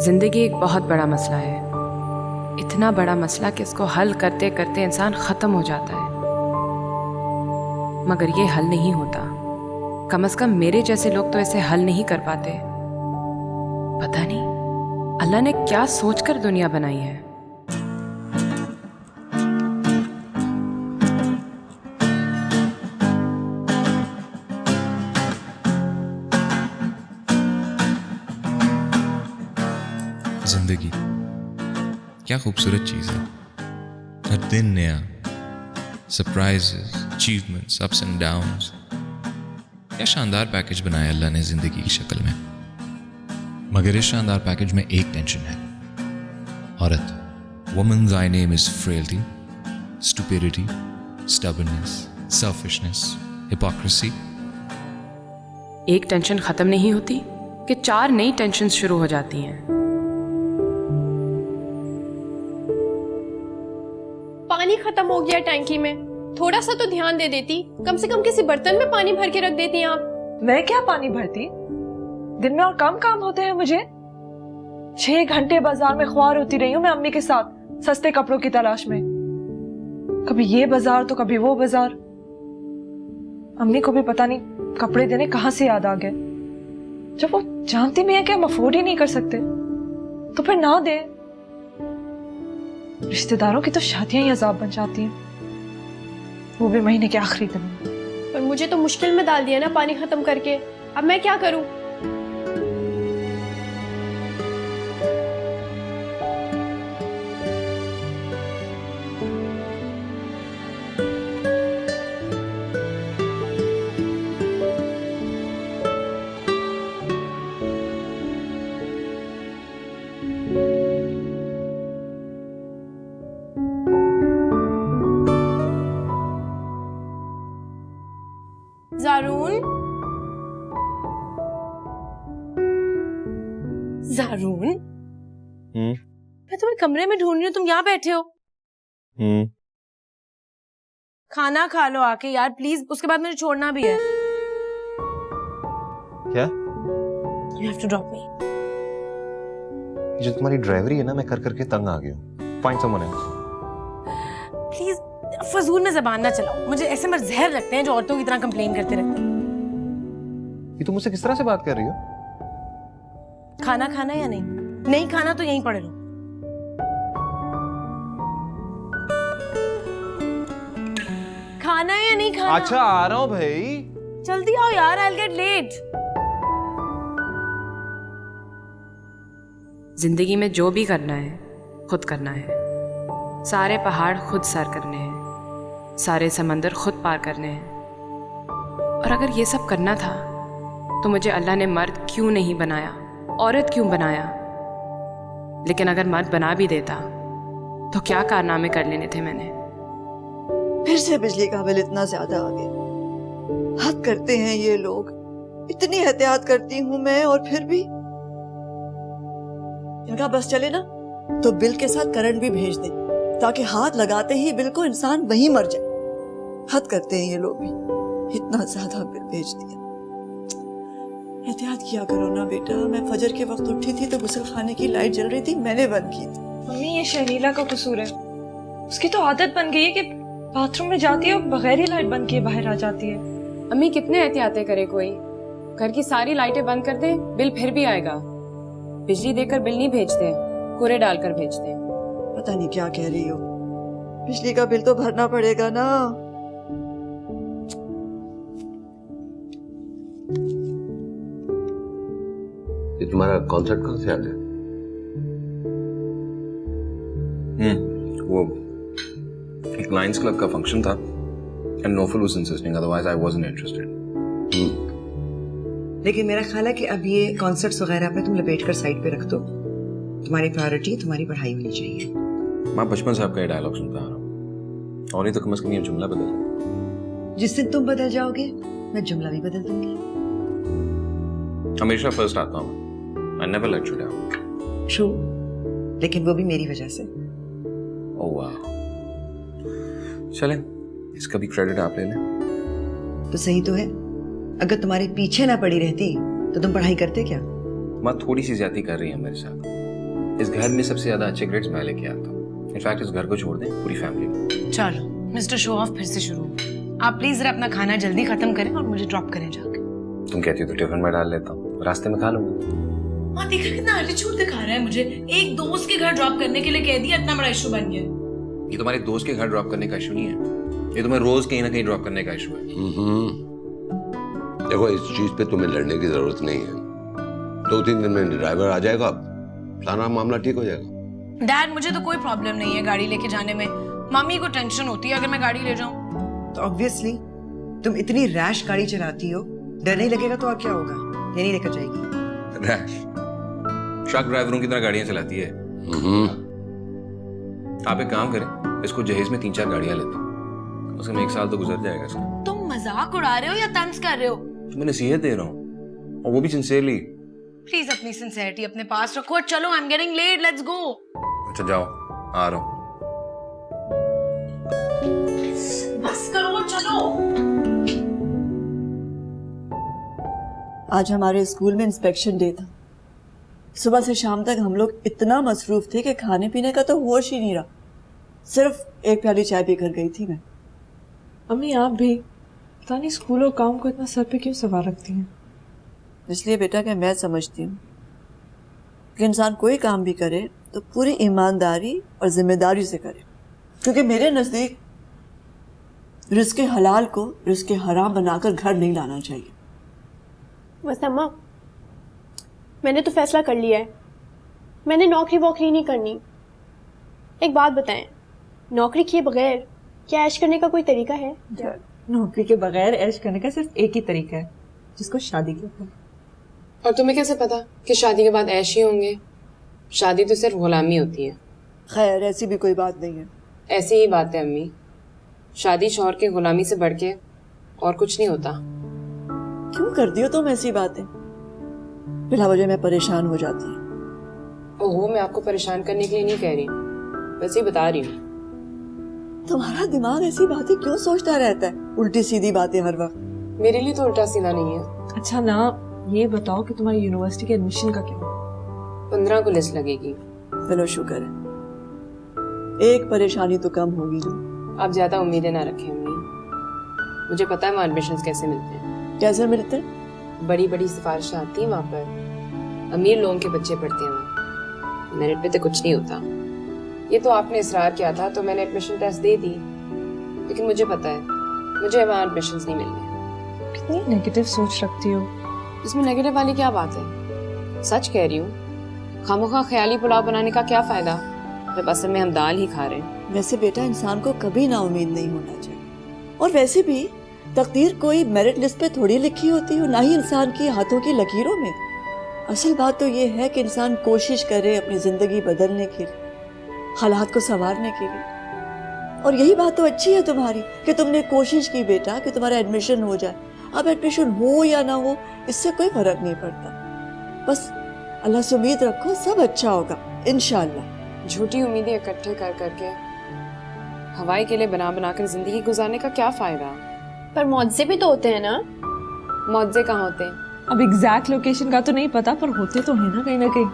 जिंदगी एक बहुत बड़ा मसला है, इतना बड़ा मसला कि इसको हल करते करते इंसान ख़त्म हो जाता है, मगर ये हल नहीं होता। कम से कम मेरे जैसे लोग तो इसे हल नहीं कर पाते। पता नहीं अल्लाह ने क्या सोचकर दुनिया बनाई है। जिंदगी क्या खूबसूरत चीज़ है। हर दिन नया, surprises, achievements, ups and downs. क्या शानदार पैकेज बनाया अल्लाह ने ज़िंदगी की शक्ल में। मगर इस शानदार पैकेज में एक टेंशन है, औरत। Women's I name is frailty, stupidity, stubbornness, selfishness, hypocrisy. एक टेंशन ख़त्म नहीं होती कि 4 नई टेंशन शुरू हो जाती हैं। पानी खत्म हो गया टैंकी में, थोड़ा सा तो ध्यान दे देती, कम से कम किसी बर्तन में पानी भर के रख देती आप। मैं क्या पानी भरती, दिन में और कम काम होते हैं मुझे। 6 घंटे बाजार में ख्वार होती रही हूँ मैं अम्मी के साथ सस्ते कपड़ों की तलाश में। कभी ये बाजार तो कभी वो बाजार। अम्मी को भी पता नहीं कपड़े देने कहाँ से याद आ गए, जब वो जानती भी है कि हम अफोर्ड ही नहीं कर सकते तो फिर ना दे। रिश्तेदारों की तो शादियां ही अजाब बन जाती हैं, वो भी महीने के आखिरी दिन। पर मुझे तो मुश्किल में डाल दिया ना पानी खत्म करके, अब मैं क्या करूं? ज़ारून, ज़ारून, मैं तुम्हें कमरे में ढूंढ रही हूँ, तुम यहाँ बैठे हो। खाना खा लो आके यार प्लीज, उसके बाद मुझे छोड़ना भी है। क्या? You have to drop me. जो तुम्हारी ड्राइवरी है ना, मैं कर करके तंग आ गया हूँ। Find someone else. प्लीज फजूल में जबान ना चलाओ, मुझे ऐसे मर जहर लगते हैं जो औरतों की तरह कंप्लेन करते रहते हैं। ये तुम मुझसे किस तरह से बात कर रही हो? खाना खाना या नहीं? नहीं खाना तो यहीं पड़े रहो। खाना या नहीं खाना? अच्छा आ रहा हूँ भाई। जल्दी आओ यार, I'll get late. जिंदगी में जो भी करना है खुद करना है। सारे पहाड़ खुद सर करने हैं, सारे समंदर खुद पार करने हैं। और अगर ये सब करना था तो मुझे अल्लाह ने मर्द क्यों नहीं बनाया, औरत क्यों बनाया? लेकिन अगर मर्द बना भी देता तो क्या कारनामे कर लेने थे मैंने। फिर से बिजली का बिल इतना ज्यादा आ गया। हद करते हैं ये लोग। इतनी एहतियात करती हूँ मैं और फिर भी। इनका बस चले ना तो बिल के साथ करंट भी भेज दे, ताकि हाथ लगाते ही बिल को इंसान वहीं मर जाए। हद करते हैं ये लोग भी, इतना ज्यादा बिल भेज दिया। एहतियात किया करो ना बेटा। मैं फजर के वक्त उठी थी तो गुस्ल खाने की लाइट जल रही थी, मैंने बंद की थी। मम्मी ये शर्मीला का कसूर है, उसकी तो आदत बन गई है कि बाथरूम में जाती है और बगैर ही लाइट बंद किए बाहर आ जाती है। अम्मी कितने एहतियातें करे कोई, घर की सारी लाइटें बंद कर दे बिल फिर भी आएगा। बिजली देकर बिल नहीं भेजते, कूड़े डालकर भेजते। पता नहीं क्या कह रही हो, बिजली का बिल तो भरना पड़ेगा ना। ये तुम्हारा कॉन्सर्ट कहाँ से आ गया? वो एक लायंस क्लब का फंक्शन था and Naufal was insisting, otherwise I wasn't interested. लेकिन मेरा ख्याल है कि अब ये कॉन्सर्ट्स वगैरह पे तुम लपेट कर साइड पे रख दो। तुम्हारी प्रायोरिटी तुम्हारी पढ़ाई होनी चाहिए। मैं बचपन से आपका ये डायलॉग सुनता आ रहा हूँ, और नहीं तो कम से कम ये जुमला बदल। जिस दिन तुम बदल जाओगे मैं जुमला भी बदल दूंगी। हमेशा फर्स्ट आता हूँ, I never let you down. True, लेकिन वो भी मेरी वजह से। Oh wow. चलें, इसका भी क्रेडिट आप ले लें। तो सही तो है, अगर तुम्हारे पीछे ना पड़ी रहती तो तुम पढ़ाई करते क्या? माँ थोड़ी सी ज्यादती कर रही है मेरे साथ। इस घर में सबसे ज्यादा अच्छे ग्रेड्स मैं लेके आता हूँ। इनफैक्ट इस घर को छोड़ दें पूरी फैमिली। चलो मिस्टर शो ऑफ फिर से शुरू हो। आप प्लीज जरा अपना खाना जल्दी खत्म करें और मुझे ड्रॉप करें जाके। तुम कहती हो तो टिफिन में डाल लेता हूँ, रास्ते में खा लूंगा। हाँ देखा कितना एटीट्यूड दिखा रहा है मुझे। एक दोस्त के घर ड्रॉप करने के लिए कह दिया, इतना बड़ा इशू बन गया। ये तुम्हारे दोस्त के घर ड्रॉप करने का इशू नहीं है, ये तुम्हें रोज कहीं ना कहीं ड्रॉप करने का इशू है। देखो इस चीज पे तुम्हें लड़ने की जरूरत नहीं है। 2-3 दिन में ड्राइवर आ जाएगा, सारा मामला ठीक हो जाएगा। डैड मुझे तो कोई प्रॉब्लम नहीं है गाड़ी लेके जाने में। मम्मी को टेंशन होती है अगर मैं गाड़ी ले जाऊं। तो ऑब्वियसली तुम इतनी रैश गाड़ी चलाती हो, डर नहीं लगेगा तो और क्या होगा? ये नहीं लेकर जाएगी। रैश ट्रक ड्राइवरों की तरह गाड़ियां चलाती है। आप एक काम करें, इसको जहेज में 3-4 गाड़ियां लेते हैं, उसमें 1 साल तो गुजर जाएगा इसका। तुम मजाक उड़ा रहे हो या तंज कर रहे हो? तुम्हें नसीहत दे रहा हूँ और वो भी सिंसियरली। प्लीज अपनी सिंसियरिटी अपने पास रखो। चलो I am getting late, let's go. अच्छा जाओ, आ रहा हूँ। बस करो, चलो। आज हमारे स्कूल में इंस्पेक्शन डे था। सुबह से शाम तक हम लोग इतना मसरूफ थे कि खाने पीने का तो होश ही नहीं रहा। सिर्फ 1 प्याली चाय पीकर गई थी मैं। अम्मी आप भी पता नहीं स्कूल और काम को इतना सर पे क्यों सवार रखती हैं। इसलिए बेटा कि मैं समझती हूँ कि इंसान कोई काम भी करे तो पूरी ईमानदारी और जिम्मेदारी से करे, क्योंकि मेरे नज़दीक रिस्क हलाल को रिस्क हराम बनाकर घर नहीं लाना चाहिए। बस अम्मा, मैंने तो फैसला कर लिया है, मैंने नौकरी वोकरी नहीं करनी। एक बात बताएं, नौकरी किए बगैर क्या ऐश करने का कोई तरीका है? नौकरी के बगैर ऐश करने का सिर्फ एक ही तरीका है, जिसको शादी कहते हैं। और तुम्हें कैसे पता कि शादी के बाद ऐश ही होंगे? शादी तो सिर्फ गुलामी होती है। खैर ऐसी भी कोई बात नहीं है। ऐसी ही बात है अम्मी, शादी शौहर के गुलामी से बढ़ के और कुछ नहीं होता। क्यों कर दियो तुम ऐसी बातें? बिला वजह मैं परेशान हो जाती हूँ। ओहो, मैं आपको परेशान करने के लिए नहीं कह रही, वैसे ही बता रही हूँ। तुम्हारा दिमाग ऐसी बातें क्यों सोचता रहता है, उल्टी सीधी बातें हर वक्त? मेरे लिए तो उल्टा सीधा नहीं है। अच्छा ना, ये बताओ कि तुम्हारी यूनिवर्सिटी के एडमिशन का क्या? 15 को लिस्ट लगेगी। चलो शुक्र है, एक परेशानी तो कम होगी ना। आप ज्यादा उम्मीदें ना रखें अम्मी, मुझे पता है वहाँ एडमिशंस कैसे मिलते हैं। कैसे मिलते? बड़ी बड़ी सिफारिशें आती हैं वहाँ पर, अमीर लोगों के बच्चे पढ़ते हैं वहाँ, मेरिट पे तो कुछ नहीं होता। ये तो आपने इसरार किया था तो मैंने एडमिशन टेस्ट दे दी, लेकिन मुझे पता है मुझे वहाँ एडमिशंस नहीं मिलने। कितनी नेगेटिव सोच रखती हो। इसमें नेगेटिव वाली क्या बात है? सच कह रही हूँ, खामोखा ख्याली पुलाव बनाने का क्या फायदा जब असल में हम दाल ही खा रहे हैं। वैसे बेटा इंसान को कभी ना उम्मीद नहीं होना चाहिए, और वैसे भी तकदीर कोई मेरिट लिस्ट पे थोड़ी लिखी होती हो, ना ही इंसान की हाथों की लकीरों में। असल बात तो ये है कि इंसान कोशिश करे अपनी जिंदगी बदलने के लिए, हालात को संवारने के लिए। और यही बात तो अच्छी है तुम्हारी कि तुमने कोशिश की बेटा कि तुम्हारा एडमिशन हो जाए। अब एडमिशन हो या ना हो इससे कोई फर्क नहीं पड़ता, बस अल्लाह से उम्मीद रखो सब अच्छा होगा इंशाअल्लाह। झूठी उम्मीदें इकट्ठे कर करके हवाई के लिए बना बना कर जिंदगी गुजारने का क्या फायदा? पर मुआवजे भी तो होते हैं ना। मुआवजे कहाँ होते हैं? अब एग्जैक्ट लोकेशन का तो नहीं पता, पर होते तो है ना कहीं ना कहीं।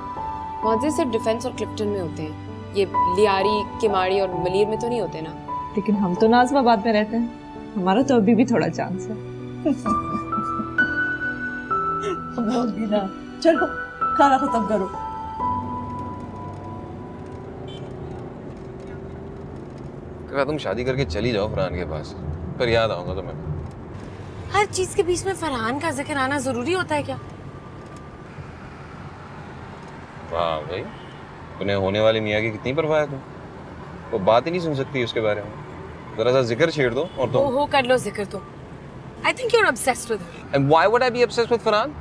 मुआवजे सिर्फ डिफेंस और क्लिफ्टन में होते हैं, ये लियारी, किमाड़ी और मलीर में तो नहीं होते ना। लेकिन हम तो नाज़िमाबाद में रहते हैं, हमारा तो अभी भी थोड़ा चांस है। हम लोग भी ना। चलो खाना खत्म करो। तुम शादी करके चली जाओ फरहान के पास, पर याद आऊंगा तुम्हें। हर चीज के बीच में फरहान का जिक्र आना जरूरी होता है क्या? वाह भाई, तूने होने वाली मियाँ की कितनी परवाह है तुम, वो बात ही नहीं सुन सकती उसके बारे में। जरा सा जिक्र छेड़ दो और तुम ओहो कर लो जिक्र तुम। I think you are obsessed with her. And why would I be obsessed with Farhan?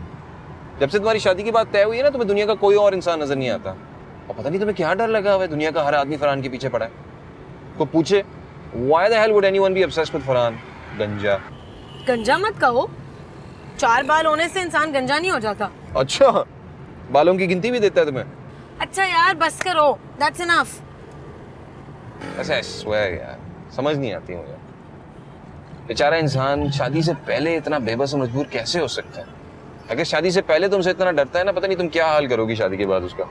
जब से तुम्हारी शादी की बात तय हुई है ना, तुम्हें दुनिया का कोई और इंसान नजर नहीं आता, और पता नहीं तुम्हें क्या डर लगा हुआ है, दुनिया का हर आदमी फरहान के पीछे पड़ा है। को पूछे why the hell would anyone B obsessed with Farhan? गंजा। गंजा मत कहो, 4 बाल होने से इंसान गंजा नहीं हो जाता। अच्छा, बालों की गिनती भी देता है तुम्हें? अच्छा यार बस करो, दैट्स इनफ। ऐसा आई स्वेयर यार, समझ नहीं आती मुझे, बेचारा इंसान शादी से पहले इतना बेबस और मजबूर कैसे हो सकता है? अगर शादी से पहले तुमसे इतना डरता है ना, पता नहीं तुम क्या हाल करोगी शादी के बाद उसका।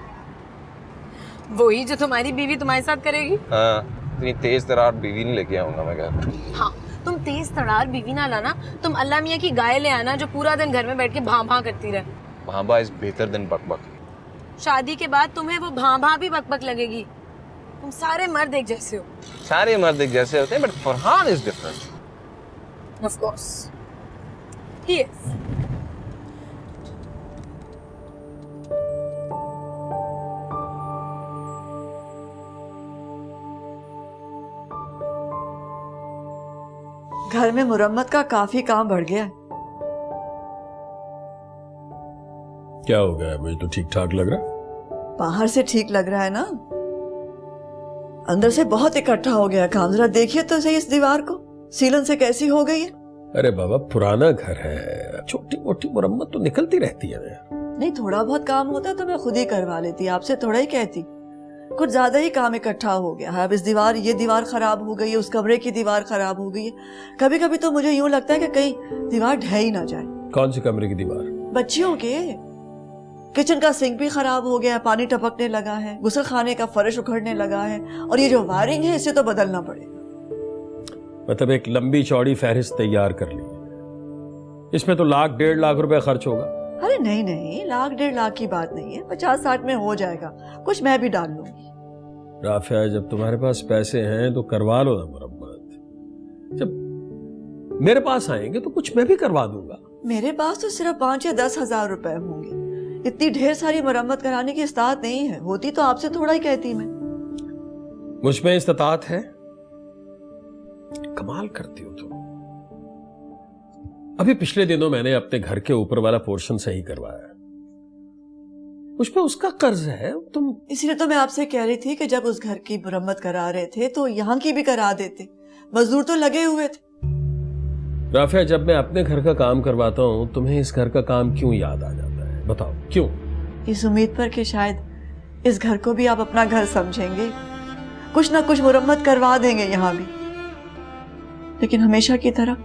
वही जो तुम्हारी बीवी तुम्हारे साथ करेगी। हाँ, इतनी तेज तरार बीवी नहीं लेके आऊंगा मैं घर। हाँ, तुम तेज तड़ार बीवी ना लाना, तुम अल्लाह मियाँ की गाय ले आना जो पूरा दिन घर में बैठ के भां भां करती रहे। भां भां इज बेहतर देन बक बक। शादी के बाद तुम्हें वो भां भां भी बक बक लगेगी। तुम सारे मर्द एक जैसे हो। सारे मर्द एक जैसे होते हैं, but Farhan is different. Of course he is. घर में मुरम्मत का काफी काम बढ़ गया है। क्या हो गया? मुझे तो ठीक ठाक लग रहा। बाहर से ठीक लग रहा है ना, अंदर से बहुत इकट्ठा हो गया काम। जरा देखिए तो सही इस दीवार को, सीलन से कैसी हो गई है। अरे बाबा, पुराना घर है, छोटी मोटी मुरम्मत तो निकलती रहती है ना। नहीं, थोड़ा बहुत काम होता तो मैं खुद ही करवा लेती, आपसे थोड़ा ही कहती। कुछ ज्यादा ही काम इकट्ठा हो गया है। अब इस दीवार, ये दीवार खराब हो गई है, उस कमरे की दीवार खराब हो गई है। कभी कभी तो मुझे यूं लगता है कि कहीं दीवार ढह ही ना जाए। कौन सी कमरे की दीवार? बच्चियों के। किचन का सिंक भी खराब हो गया है, पानी टपकने लगा है, गुसल खाने का फर्श उखड़ने लगा है, और ये जो वायरिंग है इसे तो बदलना पड़ेगा। मतलब एक लंबी चौड़ी फहरिस्त तैयार कर ली, इसमें तो 1,00,000-1,50,000 रुपए खर्च होगा। अरे नहीं नहीं, 1,00,000-1,50,000 की बात नहीं है, 50-60 में हो जाएगा। कुछ मैं भी डाल लूंगी। राफिया, जब तुम्हारे पास पैसे हैं तो करवा लो ना मुरम्मत। जब मेरे पास आएंगे तो कुछ मैं भी करवा दूंगा। मेरे पास तो सिर्फ 5 या 10 हजार रुपए होंगे। इतनी ढेर सारी मरम्मत कराने की इस्तात नहीं है। होती तो आपसे थोड़ा ही कहती मैं। मुझ में इस्तात है? कमाल करती हो तुम। अभी पिछले दिनों मैंने अपने घर के ऊपर वाला पोर्शन सही करवाया, मुझ पे उसका कर्ज है। तुम इसलिए तो मैं आपसे कह रही थी कि जब उस घर की मरम्मत करा रहे थे तो यहाँ की भी करा देते। मजदूर तो लगे हुए थे। राफिया, जब मैं अपने घर का काम करवाता हूं तुम्हें इस घर का काम क्यों याद आ जाता है? बताओ क्यों? इस उम्मीद पर कि शायद इस घर को भी आप अपना घर समझेंगे, कुछ ना कुछ मुरम्मत करवा देंगे यहाँ भी। लेकिन हमेशा की तरह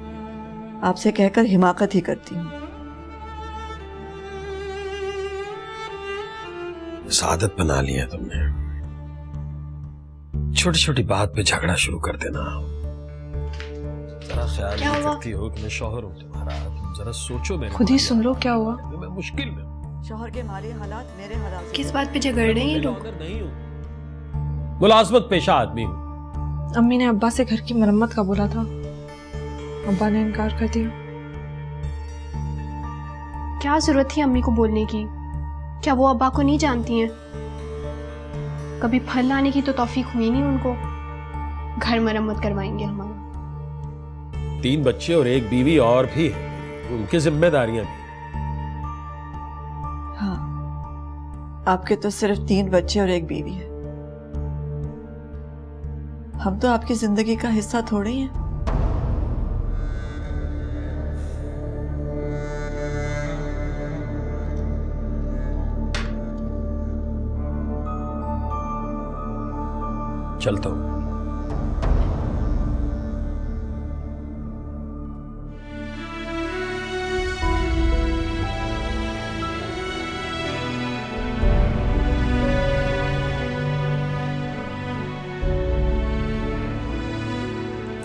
आपसे कहकर हिमाकत ही करती हूँ। आदत बना लिया तुमने, छोटी छोटी बात पे झगड़ा शुरू कर देना। जरा ख्याल नहीं करती हो कि मैं शौहर हूँ तुम्हारा। तुम जरा सोचो, मेरे खुद ही सुन लो क्या हुआ। मैं मुश्किल में हूँ। शौहर के माली हालात मेरे हालात। किस बात पे झगड़ रहे हैं ये लोग? नहीं हूँ, मुलाजमत पेशा आदमी हूँ। अम्मी ने अब्बा से घर की मरम्मत का बोला था, अब्बा ने इनकार कर दिया। क्या जरूरत थी अम्मी को बोलने की? क्या वो अब्बा को नहीं जानती हैं? कभी फल लाने की तो तौफीक हुई नहीं उनको। घर मरम्मत करवाएंगे हमारा। 3 बच्चे और 1 बीवी और भी है, उनकी जिम्मेदारियां भी। हाँ, आपके तो सिर्फ 3 बच्चे और 1 बीवी है। हम तो आपकी जिंदगी का हिस्सा थोड़े ही हैं। चलता हूँ।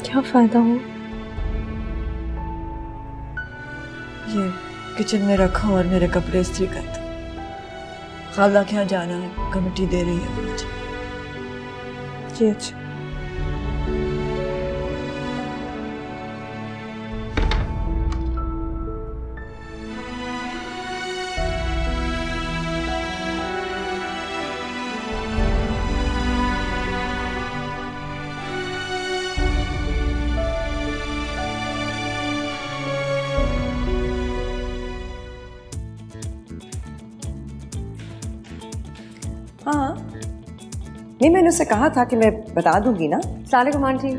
क्या फायदा हो? ये किचन में रखो और मेरे कपड़े इस्त्री कर दो। खाला के यहाँ जाना है, कमेटी दे रही है मुझे। जी अच्छा। हाँ, नहीं मैंने उससे कहा था कि मैं बता दूंगी ना। सलाम आंटी।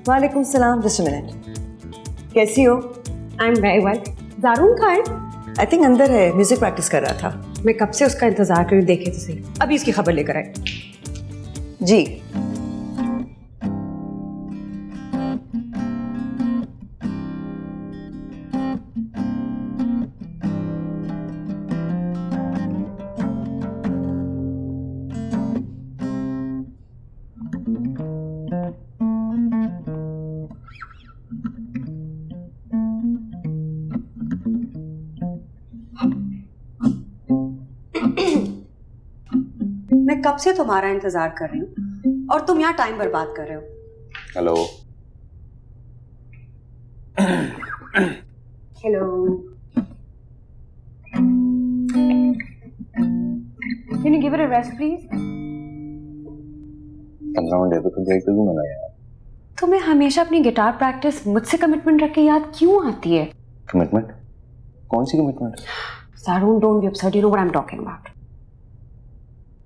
वालेकुम सलाम। Just a minute. कैसी हो? I am very well. Zaroon कहाँ है? आई थिंक अंदर है, म्यूजिक प्रैक्टिस कर रहा था। मैं कब से उसका इंतजार कर रही, देखे तो सही। अभी इसकी खबर लेकर आए। जी कब से तुम्हारा इंतजार कर रही हूँ और तुम यहाँ टाइम बर्बाद कर रहे हो। Hello. Hello, can you give it a rest please? 15 minute दे तो ब्रेक तो दूंगा ना यार। तुम्हें हमेशा अपनी गिटार प्रैक्टिस मुझसे कमिटमेंट रख के याद क्यों आती है? कमिटमेंट? कौन सी commitment? Sarun, don't be upset. You know what I'm talking about.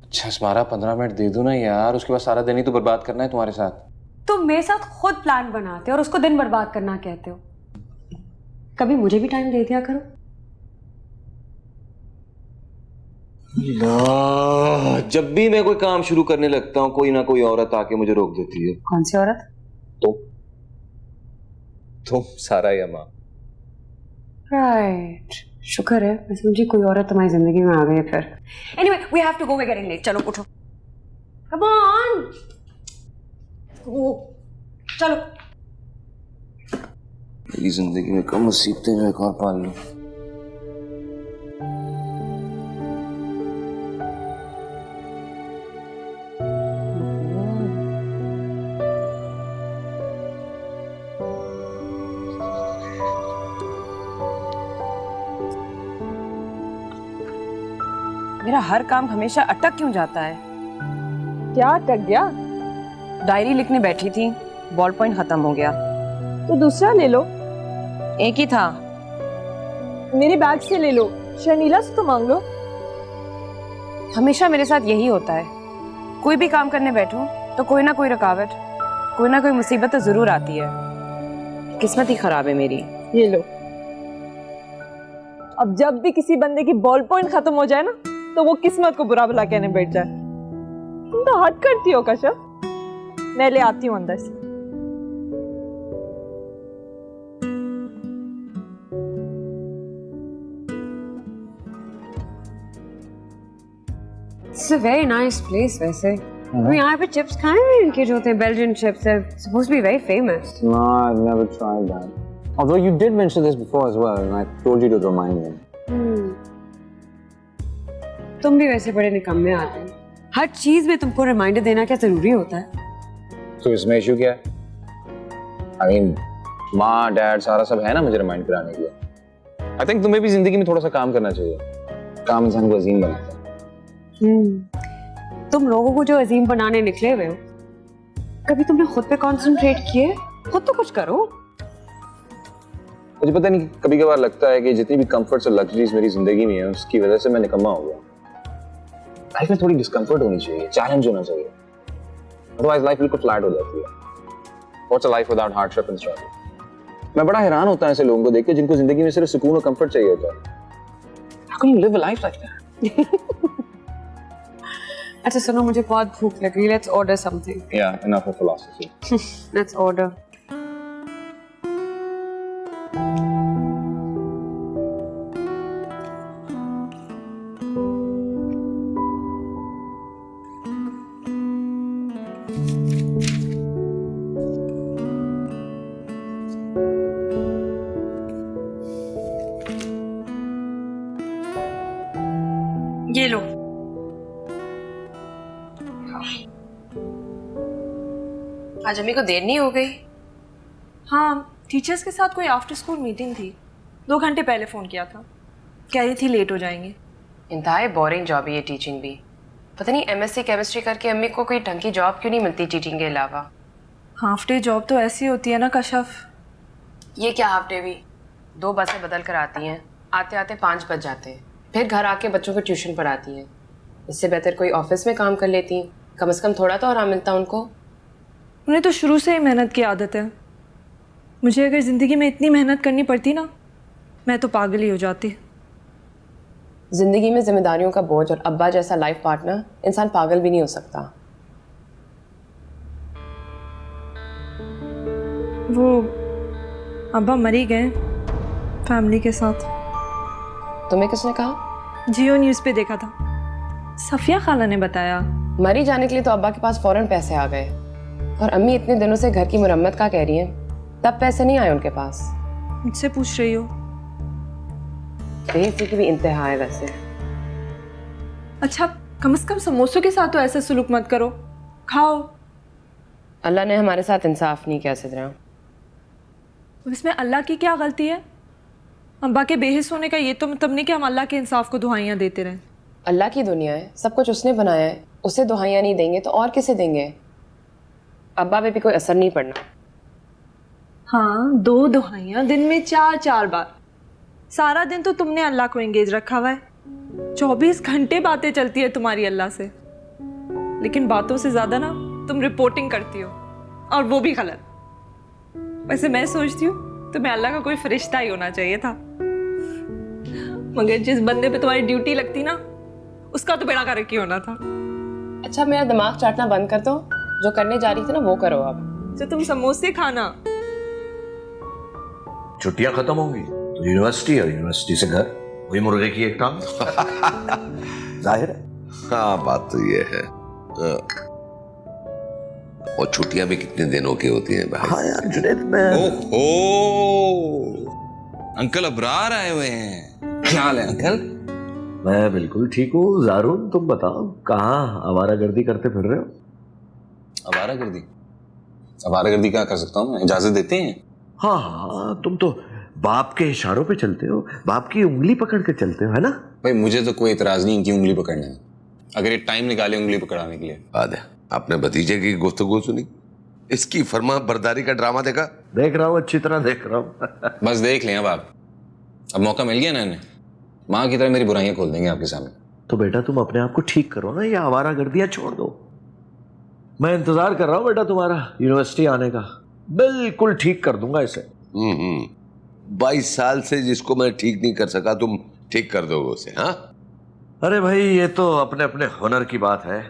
अच्छा स्मारा 15 मिनट दे दो ना यार, उसके बाद सारा दिन ही तो बर्बाद करना है तुम्हारे साथ। तुम मेरे साथ खुद प्लान बनाते हो और उसको दिन बर्बाद करना कहते हो। कभी मुझे भी टाइम दे दिया करो। जब भी मैं कोई काम शुरू करने लगता हूँ कोई ना कोई औरत आके मुझे रोक देती है। कौन सी औरत? तुम सारा या माँ। राइट, शुक्र है मैं समझी कोई औरत तुम्हारी जिंदगी में आ गई है फिर। Anyway we have to go, we are getting late. चलो उठो, कम ऑन, चलो। मेरी जिंदगी में कम मुसीबतें जो एक और पाल लूं। मेरा हर काम हमेशा अटक क्यों जाता है? क्या अटक गया? डायरी लिखने बैठी थी, बॉल पॉइंट खत्म हो गया। तो दूसरा ले लो। एक ही था। मेरे बैग से ले लो, शर्नीला से तो मांग लो। हमेशा मेरे साथ यही होता है, कोई भी काम करने बैठूं तो कोई ना कोई रुकावट, कोई ना कोई मुसीबत तो जरूर आती है। किस्मत ही खराब है मेरी। ये लो। अब जब भी किसी बंदे की बॉल पॉइंट खत्म हो जाए ना, तो वो किस्मत को बुरा भला कहने बैठ जाए। तुम तो हट करती हो कश्यप। मैं ले आती हूँ अंदर से। It's a very nice place वैसे। यहाँ पे चिप्स खाए हैं इनके जो थे बेल्जियन चिप्स है, supposed to be very famous. No, I've never tried that. Although you did mention this before as well, and I told you to remind me. तुम भी वैसे बड़े निकम्मे आते हैं। हर चीज में तुमको रिमाइंडर देना क्या जरूरी होता है? तो इसमें इशू क्या है? I mean, माँ डैड सारा सब है ना मुझे रिमाइंड कराने के लिए। I think तुम्हें भी जिंदगी में थोड़ा सा काम करना चाहिए। काम इंसान को अजीम बनाता है। तुम लोगों को जो अजीम बनाने निकले हुए हो, कभी तुमने खुद पे कंसंट्रेट किए? खुद तो कुछ करो। मुझे पता नहीं कभी कभार लगता है कि जितनी भी कंफर्ट्स और लग्जरीज मेरी जिंदगी में है उसकी वजह से मैं निकम्मा हो गया। लाइफ में थोड़ी डिस्कम्फर्ट होनी चाहिए, चैलेंज होना चाहिए, अदरवाइज लाइफ बिल्कुल फ्लैट हो जाती है। What's a life without hardship and struggle? मैं बड़ा हैरान होता हूं ऐसे लोगों को देख के जिनको जिंदगी में सिर्फ सुकून और कंफर्ट चाहिए होता है। How can you live a life like that? अच्छा सुनो, मुझे बहुत भूख लग रही है, लेट्स ऑर्डर समथिंग। या enough of philosophy. Let's order. ये लो। आज अम्मी को देर नहीं हो गई? हाँ, टीचर्स के साथ कोई आफ्टर स्कूल मीटिंग थी। 2 घंटे पहले फ़ोन किया था, कह रही थी लेट हो जाएंगे। इंतहाई बोरिंग जॉब है ये टीचिंग भी। पता नहीं एमएससी केमिस्ट्री करके अम्मी को कोई ढंग की जॉब क्यों नहीं मिलती टीचिंग के अलावा। हाफ डे जॉब तो ऐसी होती है ना कश्यप। ये क्या हाफ डे भी? 2 बसें बदल कर आती हैं, आते आते 5 बज जाते हैं, फिर घर आके बच्चों को ट्यूशन पढ़ाती हैं। इससे बेहतर कोई ऑफिस में काम कर लेती, कम से कम थोड़ा तो आराम मिलता उनको। उन्हें तो शुरू से ही मेहनत की आदत है। मुझे अगर ज़िंदगी में इतनी मेहनत करनी पड़ती ना, मैं तो पागल ही हो जाती। जिंदगी में जिम्मेदारियों का बोझ और अब्बा जैसा लाइफ पार्टनर, इंसान पागल भी नहीं हो सकता। वो अब्बा मरी गए फैमिली के साथ। तुम्हें किसने कहा? जियो न्यूज़ पे देखा था, सफिया खाला ने बताया। मरी जाने के लिए तो अब्बा के पास फौरन पैसे आ गए, और अम्मी इतने दिनों से घर की मुरम्मत का कह रही हैं, तब पैसे नहीं आए उनके पास। मुझसे पूछ रही हो? बेइज्जती की भी इंतहा है वैसे। अच्छा कम से कम समोसों के साथ तो ऐसा सुलूक मत करो, खाओ। अल्लाह ने हमारे साथ इंसाफ नहीं किया सिद्रा। इसमें अल्लाह की क्या गलती है? अब्बा के बेहिस होने का ये तो मतलब नहीं कि हम अल्लाह के इंसाफ को दुहाइयाँ देते रहें। अल्लाह की दुनिया है, सब कुछ उसने बनाया है, उसे दुहाइयाँ नहीं देंगे तो और किसे देंगे? अब्बा पे भी कोई असर नहीं पड़ना। हाँ, 2 दुहाइयाँ दिन में 4-4 बार। सारा दिन तो तुमने अल्लाह को एंगेज रखा हुआ है, 24 घंटे बातें चलती है तुम्हारी अल्लाह से, लेकिन बातों से ज्यादा ना तुम रिपोर्टिंग करती हो, और वो भी गलत। वैसे मैं सोचती हूँ तुम्हें अल्लाह का कोई फरिश्ता ही होना चाहिए था, मगर जिस बंदे पे तुम्हारी ड्यूटी लगती ना, उसका तो बेड़ा गर्क ही होना था। अच्छा मेरा दिमाग चाटना बंद कर दो, जो करने जा रही थी ना वो करो अब। तो तुम समोसे खाना। छुट्टियां खत्म होंगी तो यूनिवर्सिटी और यूनिवर्सिटी से घर, वही मुर्गे की एक टांग। जाहिर है। हाँ बात तो ये है। और छुट्टियां भी कितने दिनों की होती हैं भाई? हाँ यार जुनैद, मैं ओहो, अंकल अबरार आए हुए हैं। क्या हाल है अंकल? मैं बिल्कुल ठीक हूँ। जारून तुम बताओ, कहाँ आवारागर्दी करते फिर रहे हो? आवारागर्दी? आवारागर्दी क्या कर सकता हूँ मैं? इजाजत देते हैं? हाँ हाँ, तुम तो बाप के इशारों पे चलते हो, बाप की उंगली पकड़ के चलते हो, है ना? भाई मुझे तो कोई इतराज नहीं इनकी उंगली पकड़ने में, अगर ये टाइम निकाले उंगली पकड़ाने के लिए। बाद है आपने भतीजे की गुफ्तगू सुनी, इसकी फर्मा बरदारी का ड्रामा देखा? देख रहा हूँ, अच्छी तरह देख रहा हूँ। बस देख लें अब आप, अब मौका मिल गया ना इन्हें, माँ की तरह मेरी बुराइयां खोल देंगे आपके सामने। तो बेटा तुम अपने आप को ठीक करो ना, ये आवारागर्दियां छोड़ दो। मैं इंतजार कर रहा हूँ बेटा तुम्हारा यूनिवर्सिटी आने का, बिल्कुल ठीक कर दूंगा इसे। 22 साल से जिसको मैं ठीक नहीं कर सका तुम ठीक कर दोगे उसे? हाँ अरे भाई ये तो अपने अपने हुनर की बात है।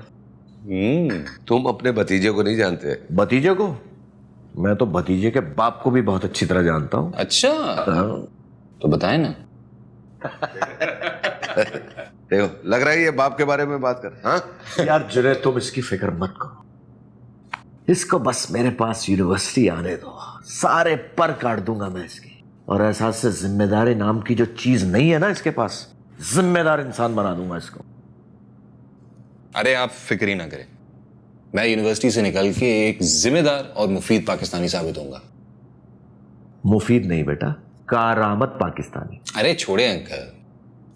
तुम अपने भतीजे को नहीं जानते? भतीजे को? मैं तो भतीजे के बाप को भी बहुत अच्छी तरह जानता हूँ। अच्छा तो बताए ना। देखो लग रहा है ये बाप के बारे में बात कर। हाँ यार जुनैद तुम इसकी फिक्र मत करो, इसको बस मेरे पास यूनिवर्सिटी आने दो, सारे पर काट दूंगा मैं इसकी। और एहसास से जिम्मेदारी नाम की जो चीज नहीं है ना इसके पास, जिम्मेदार इंसान बना दूंगा इसको। अरे आप फिक्र ही ना करें, मैं यूनिवर्सिटी से निकल के एक जिम्मेदार और मुफीद पाकिस्तानी साबित होऊंगा। मुफीद नहीं बेटा, कारामद पाकिस्तानी। अरे छोड़े अंकल,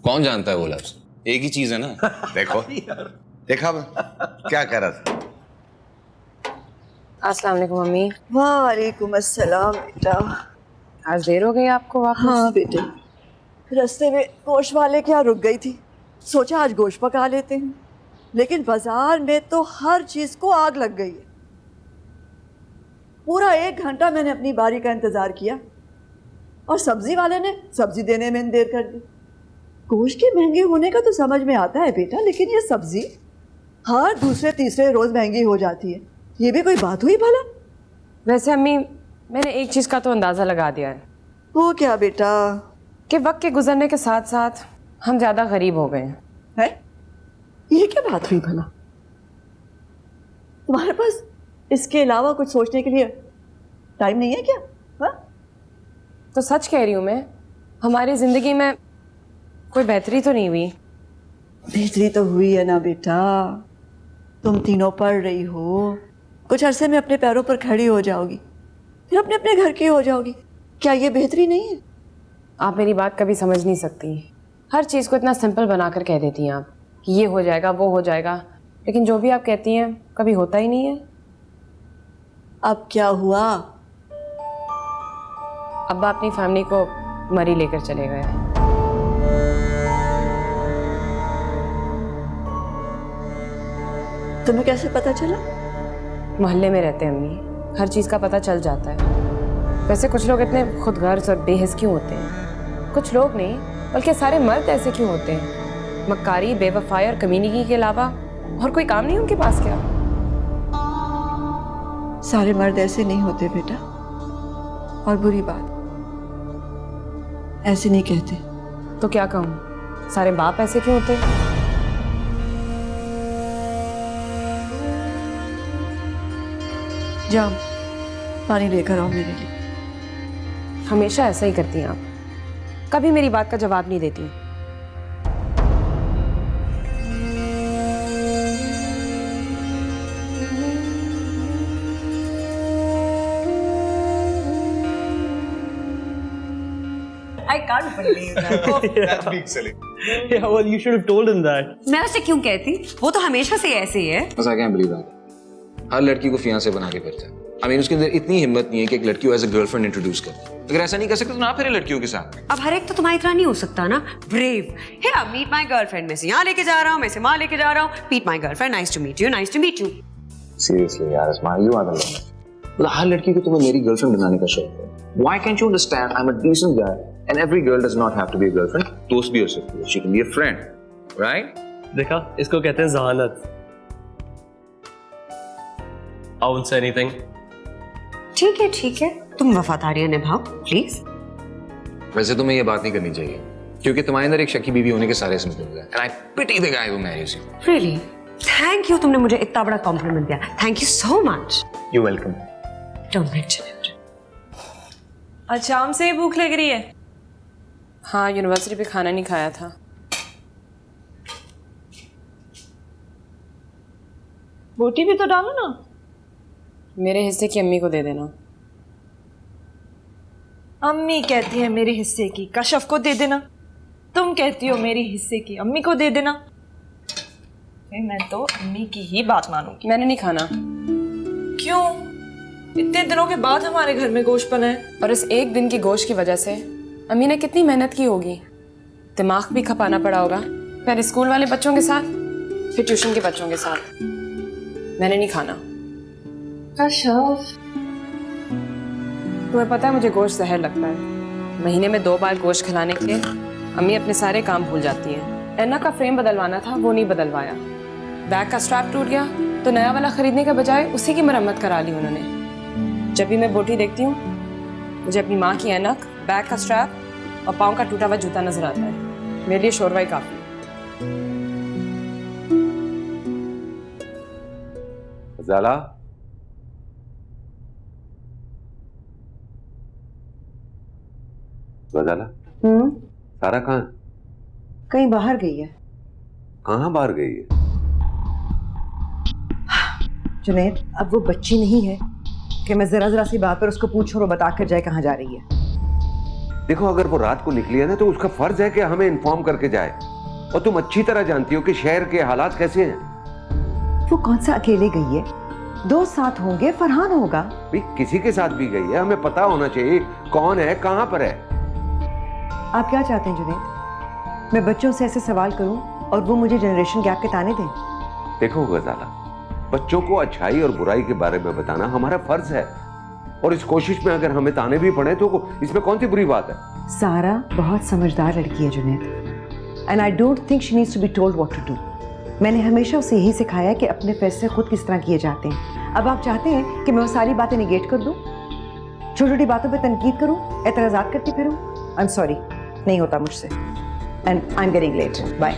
कौन जानता है वो लफ्ज, एक ही चीज है ना। देखो देखा मैं क्या कह रहा था। अस्सलाम वालेकुम मम्मी। वालेकुम अस्सलाम बेटा। आज देर हो गई आपको वापस? हाँ बेटे, रास्ते में गोश्त वाले क्या रुक गई थी, सोचा आज गोश्त पका लेते हैं, लेकिन बाजार में तो हर चीज को आग लग गई है। पूरा 1 घंटा मैंने अपनी बारी का इंतजार किया और सब्जी वाले ने सब्जी देने में देर कर दी। गोश्त के महंगे होने का तो समझ में आता है बेटा, लेकिन ये सब्जी हर दूसरे तीसरे रोज महंगी हो जाती है, ये भी कोई बात हुई भला? वैसे अम्मी मैंने एक चीज़ का तो अंदाज़ा लगा दिया है। वो क्या बेटा? कि वक्त के गुजरने के साथ साथ हम ज़्यादा गरीब हो गए हैं। ये क्या बात हुई भला? तुम्हारे पास इसके अलावा कुछ सोचने के लिए टाइम नहीं है क्या? हा? तो सच कह रही हूँ मैं, हमारी ज़िंदगी में कोई बेहतरी तो नहीं हुई। बेहतरी तो हुई है ना बेटा, तुम तीनों पढ़ रही हो, कुछ अरसे में अपने पैरों पर खड़ी हो जाओगी, फिर अपने अपने घर की हो जाओगी। क्या ये बेहतरी नहीं है? आप मेरी बात कभी समझ नहीं सकती, हर चीज़ को इतना सिंपल बनाकर कह देती हैं आप कि ये हो जाएगा वो हो जाएगा, लेकिन जो भी आप कहती हैं कभी होता ही नहीं है। अब क्या हुआ? अब्बा अपनी फैमिली को मरी लेकर चले गए। तुम्हें कैसे पता चला? मोहल्ले में रहते हैं अम्मी, हर चीज़ का पता चल जाता है। वैसे कुछ लोग इतने खुदगर्ज और बेहिस क्यों होते हैं? कुछ लोग नहीं बल्कि सारे मर्द ऐसे क्यों होते हैं? मक्कारी, बेवफाई और कमीनगी के अलावा और कोई काम नहीं उनके पास क्या? सारे मर्द ऐसे नहीं होते बेटा, और बुरी बात, ऐसे नहीं कहते। तो क्या कहूँ, सारे बाप ऐसे क्यों होते हैं? जाओ पानी लेकर आओ मेरे लिए। हमेशा ऐसा ही करती हैं आप, कभी मेरी बात का जवाब नहीं देती। I can't believe that. That's being silly. Yeah, well, you should have told him that. मैं उसे क्यों कहती? वो तो हमेशा से ऐसे ही है. बस I can't believe that. हर लड़की को फियांसे बना के फिरता है. I mean, उसके अंदर इतनी हिम्मत नहीं है कि एक लड़की को एज अ गर्लफ्रेंड इंट्रोड्यूस करे. अगर ऐसा नहीं कर सकते तो ना फिरे लड़कियों के साथ. अब हर एक तो तुम्हारी तरह नहीं हो सकता ना. Brave. Here, meet my girlfriend. मैं इसे यहाँ लेके जा रहा हूँ, मैं इसे वहाँ लेके जा रहा हूँ. Meet my girlfriend. Nice to meet you. Nice to meet you. Seriously, यार, Ismail, you are the limit. मतलब हर लड़की को तुम्हें मेरी गर्लफ्रेंड बनाने का शौक है. Why can't you understand? I'm a decent guy, and every girl does not have to be a girlfriend. दोस्त भी हो सकती है. She can be a friend, right? देखा, इसको कहते हैं जहानत. I won't say anything. ठीक है. तुम वफादारियां निभाओ, प्लीज. वैसे तुम्हें ये बात नहीं करनी चाहिए, क्योंकि तुम्हारे अंदर एक शकी बीवी होने के सारे सिम्टम्स हैं. And I pity the guy who marries you. Really? Thank you. तुमने मुझे इतना बड़ा कॉम्प्लीमेंट दिया. Thank you so much. You're welcome. Don't mention it. आज शाम से ही भूख लग रही है. हाँ, यूनिवर्सिटी पे खाना नहीं खाया था. बोटी भी तो डालो ना. मेरे हिस्से की अम्मी को दे देना. अम्मी कहती है मेरे हिस्से की कशफ को दे देना. तुम कहती हो मेरे हिस्से की अम्मी को दे देना. मैं तो अम्मी की ही बात मानूंगी. मैंने नहीं खाना. क्यों? इतने दिनों के बाद हमारे घर में गोश्त बना है. और इस एक दिन की गोश्त की वजह से अम्मी ने कितनी मेहनत की होगी. दिमाग भी खपाना पड़ा होगा. पहले स्कूल वाले बच्चों के साथ, फिर ट्यूशन के बच्चों के साथ. मैंने नहीं खाना. कशफ, तुम्हें पता है मुझे गोश्त जहर लगता है. महीने में 2 बार गोश्त खिलाने के लिए अम्मी अपने सारे काम भूल जाती हैं. एना का फ्रेम बदलवाना था, वो नहीं बदलवाया. बैग का स्ट्रैप टूट गया तो नया वाला खरीदने के बजाय उसी की मरम्मत करा ली उन्होंने. जब भी मैं बोटी देखती हूँ मुझे अपनी माँ की ऐनक, बैग का स्ट्रैप और पाँव का टूटा हुआ जूता नजर आता है. मेरे लिए शोरवा ही काफी. ज़ाला, ज़ाला, सारा कहाँ है? कहीं बाहर गई है. कहाँ बाहर गई है? जुनैद, अब वो बच्ची नहीं है कि मैं जरा सी बात पर उसको पूछूं और बता कर जाए कहाँ जा रही है. देखो, अगर वो रात को निकली है ना तो उसका फर्ज है कि हमें इन्फॉर्म करके जाए. और तुम अच्छी तरह जानती हो कि शहर के हालात कैसे हैं. वो कौन सा अकेले गई है? 2 साथ होंगे, फरहान होगा. भाई, किसी के साथ भी गई है, हमें पता होना चाहिए कौन है, कहाँ पर है. आप क्या चाहते हैं जुनैद? मैं बच्चों से ऐसे सवाल करूं और वो मुझे जनरेशन गैप के ताने दें? देखो गजाला, बच्चों को अच्छाई और बुराई के बारे में बताना हमारा फर्ज है. और इस कोशिश में अगर हमें ताने भी पड़े तो इसमें कौन सी बुरी बात है. सारा बहुत समझदार लड़की है Junaid, and I don't think she needs to be told what to do. मैंने हमेशा उसे यही सिखाया कि अपने फैसले खुद किस तरह किए जाते हैं. अब आप चाहते हैं कि मैं वो सारी बातें निगेट कर दूं, छोटी छोटी बातों पे तनकीद करूं, एतराज़ात करती फिरूं? आई एम सॉरी, नहीं होता मुझसे. And I am getting late. Bye.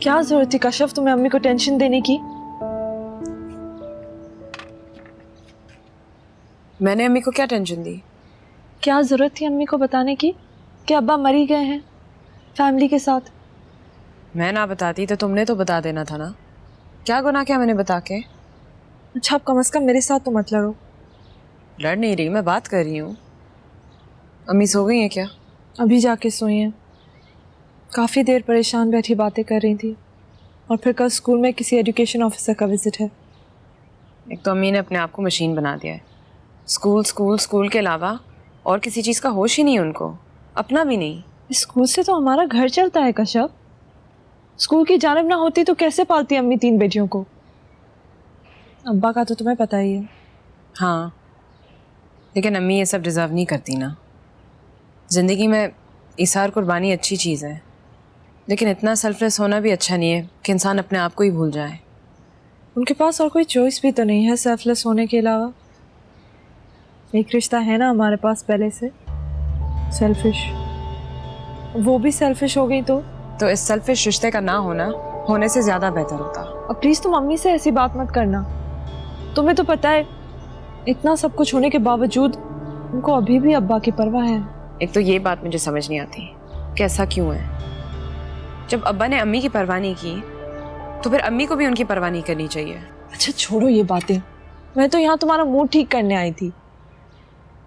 क्या जरूरत थी कशफ तुम्हें अम्मी को टेंशन देने की? मैंने अम्मी को क्या टेंशन दी? क्या जरूरत थी अम्मी को बताने की कि अब्बा मरी गए हैं फैमिली के साथ? मैं ना बताती तो तुमने तो बता देना था ना. क्या गुनाह किया मैंने बता के? अच्छा, अब कम से कम मेरे साथ तो मत लड़ो. लड़ नहीं रही, मैं बात कर रही हूँ. अम्मी सो गई हैं क्या? अभी जाके सोई हैं. काफ़ी देर परेशान बैठी बातें कर रही थी. और फिर कल स्कूल में किसी एजुकेशन ऑफिसर का विजिट है. एक तो अम्मी ने अपने आप को मशीन बना दिया है. स्कूल स्कूल स्कूल के अलावा और किसी चीज़ का होश ही नहीं उनको, अपना भी नहीं. स्कूल से तो हमारा घर चलता है कशफ. स्कूल की जानिब ना होती तो कैसे पालती अम्मी 3 बेटियों को? अब्बा का तो तुम्हें पता ही है. हाँ, लेकिन अम्मी ये सब डिज़र्व नहीं करती ना. ज़िंदगी में इसार कुर्बानी अच्छी चीज़ है, लेकिन इतना सेल्फलेस होना भी अच्छा नहीं है कि इंसान अपने आप को ही भूल जाए. उनके पास और कोई चॉइस भी तो नहीं है सेल्फलेस होने के अलावा. एक रिश्ता है ना हमारे पास पहले से, सेल्फिश. वो भी सेल्फिश हो गई तो तो इस सेल्फिश रिश्ते का ना होना होने से ज्यादा बेहतर होता। अब प्लीज तुम मम्मी से ऐसी बात मत करना। तुम्हें तो पता है इतना सब कुछ होने के बावजूद उनको अभी भी अब्बा की परवाह है। एक तो ये बात मुझे समझ नहीं आती कि ऐसा क्यों है। जब अब्बा ने अम्मी की परवाह नहीं की तो फिर अम्मी को भी उनकी परवाह नहीं करनी चाहिए। अच्छा छोड़ो ये बातें, मैं तो यहाँ तुम्हारा मूड ठीक करने आई थी,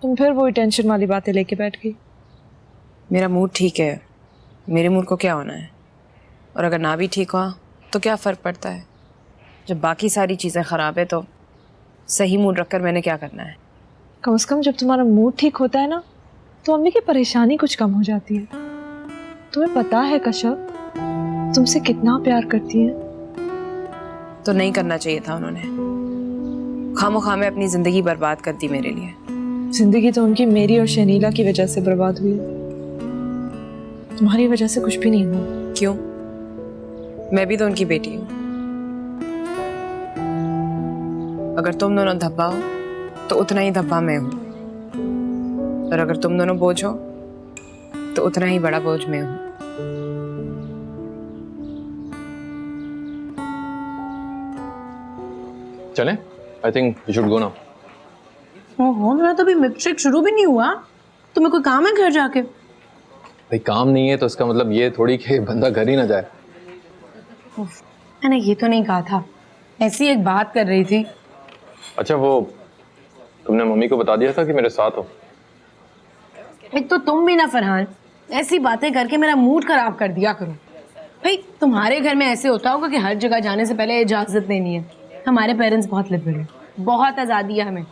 तुम फिर वही टेंशन वाली बातें लेके बैठ गई। मेरा मूड ठीक है, मेरे मूड को क्या होना है? और अगर ना भी ठीक हुआ तो क्या फ़र्क पड़ता है? जब बाकी सारी चीज़ें ख़राब है तो सही मूड रखकर मैंने क्या करना है? कम से कम जब तुम्हारा मूड ठीक होता है ना तो अम्मी की परेशानी कुछ कम हो जाती है। तुम्हें पता है कश्यप तुमसे कितना प्यार करती है। तो नहीं करना चाहिए था उन्होंने। खामोखा में अपनी ज़िंदगी बर्बाद कर दी मेरे लिए। जिंदगी तो उनकी मेरी और शनीला की वजह से बर्बाद हुई, तुम्हारी वजह से कुछ भी नहीं हुआ। क्यों? मैं भी तो उनकी बेटी हूँ। अगर तुम दोनों धब्बा हो तो उतना ही धब्बा मैं हूँ, और अगर तुम दोनों बोझ हो तो उतना ही बड़ा बोझ मैं हूँ। चलें? I think we should go now. ओहो, मेरा तो अभी मिल्कशेक शुरू भी नहीं हुआ। तुम्हें कोई काम है घर जाके? भाई काम नहीं है तो इसका मतलब ये थोड़ी कि बंदा घर ही ना जाए। मैंने ये तो नहीं कहा था, ऐसी एक बात कर रही थी। अच्छा वो तुमने मम्मी को बता दिया था कि मेरे साथ हो? एक तो तुम भी ना फरहान ऐसी बातें करके मेरा मूड खराब कर दिया करो। भाई तुम्हारे घर में ऐसे होता होगा कि हर जगह जाने से पहले इजाजत लेनी है। हमारे पेरेंट्स बहुत लिबरल हैं, बहुत आज़ादी है हमें।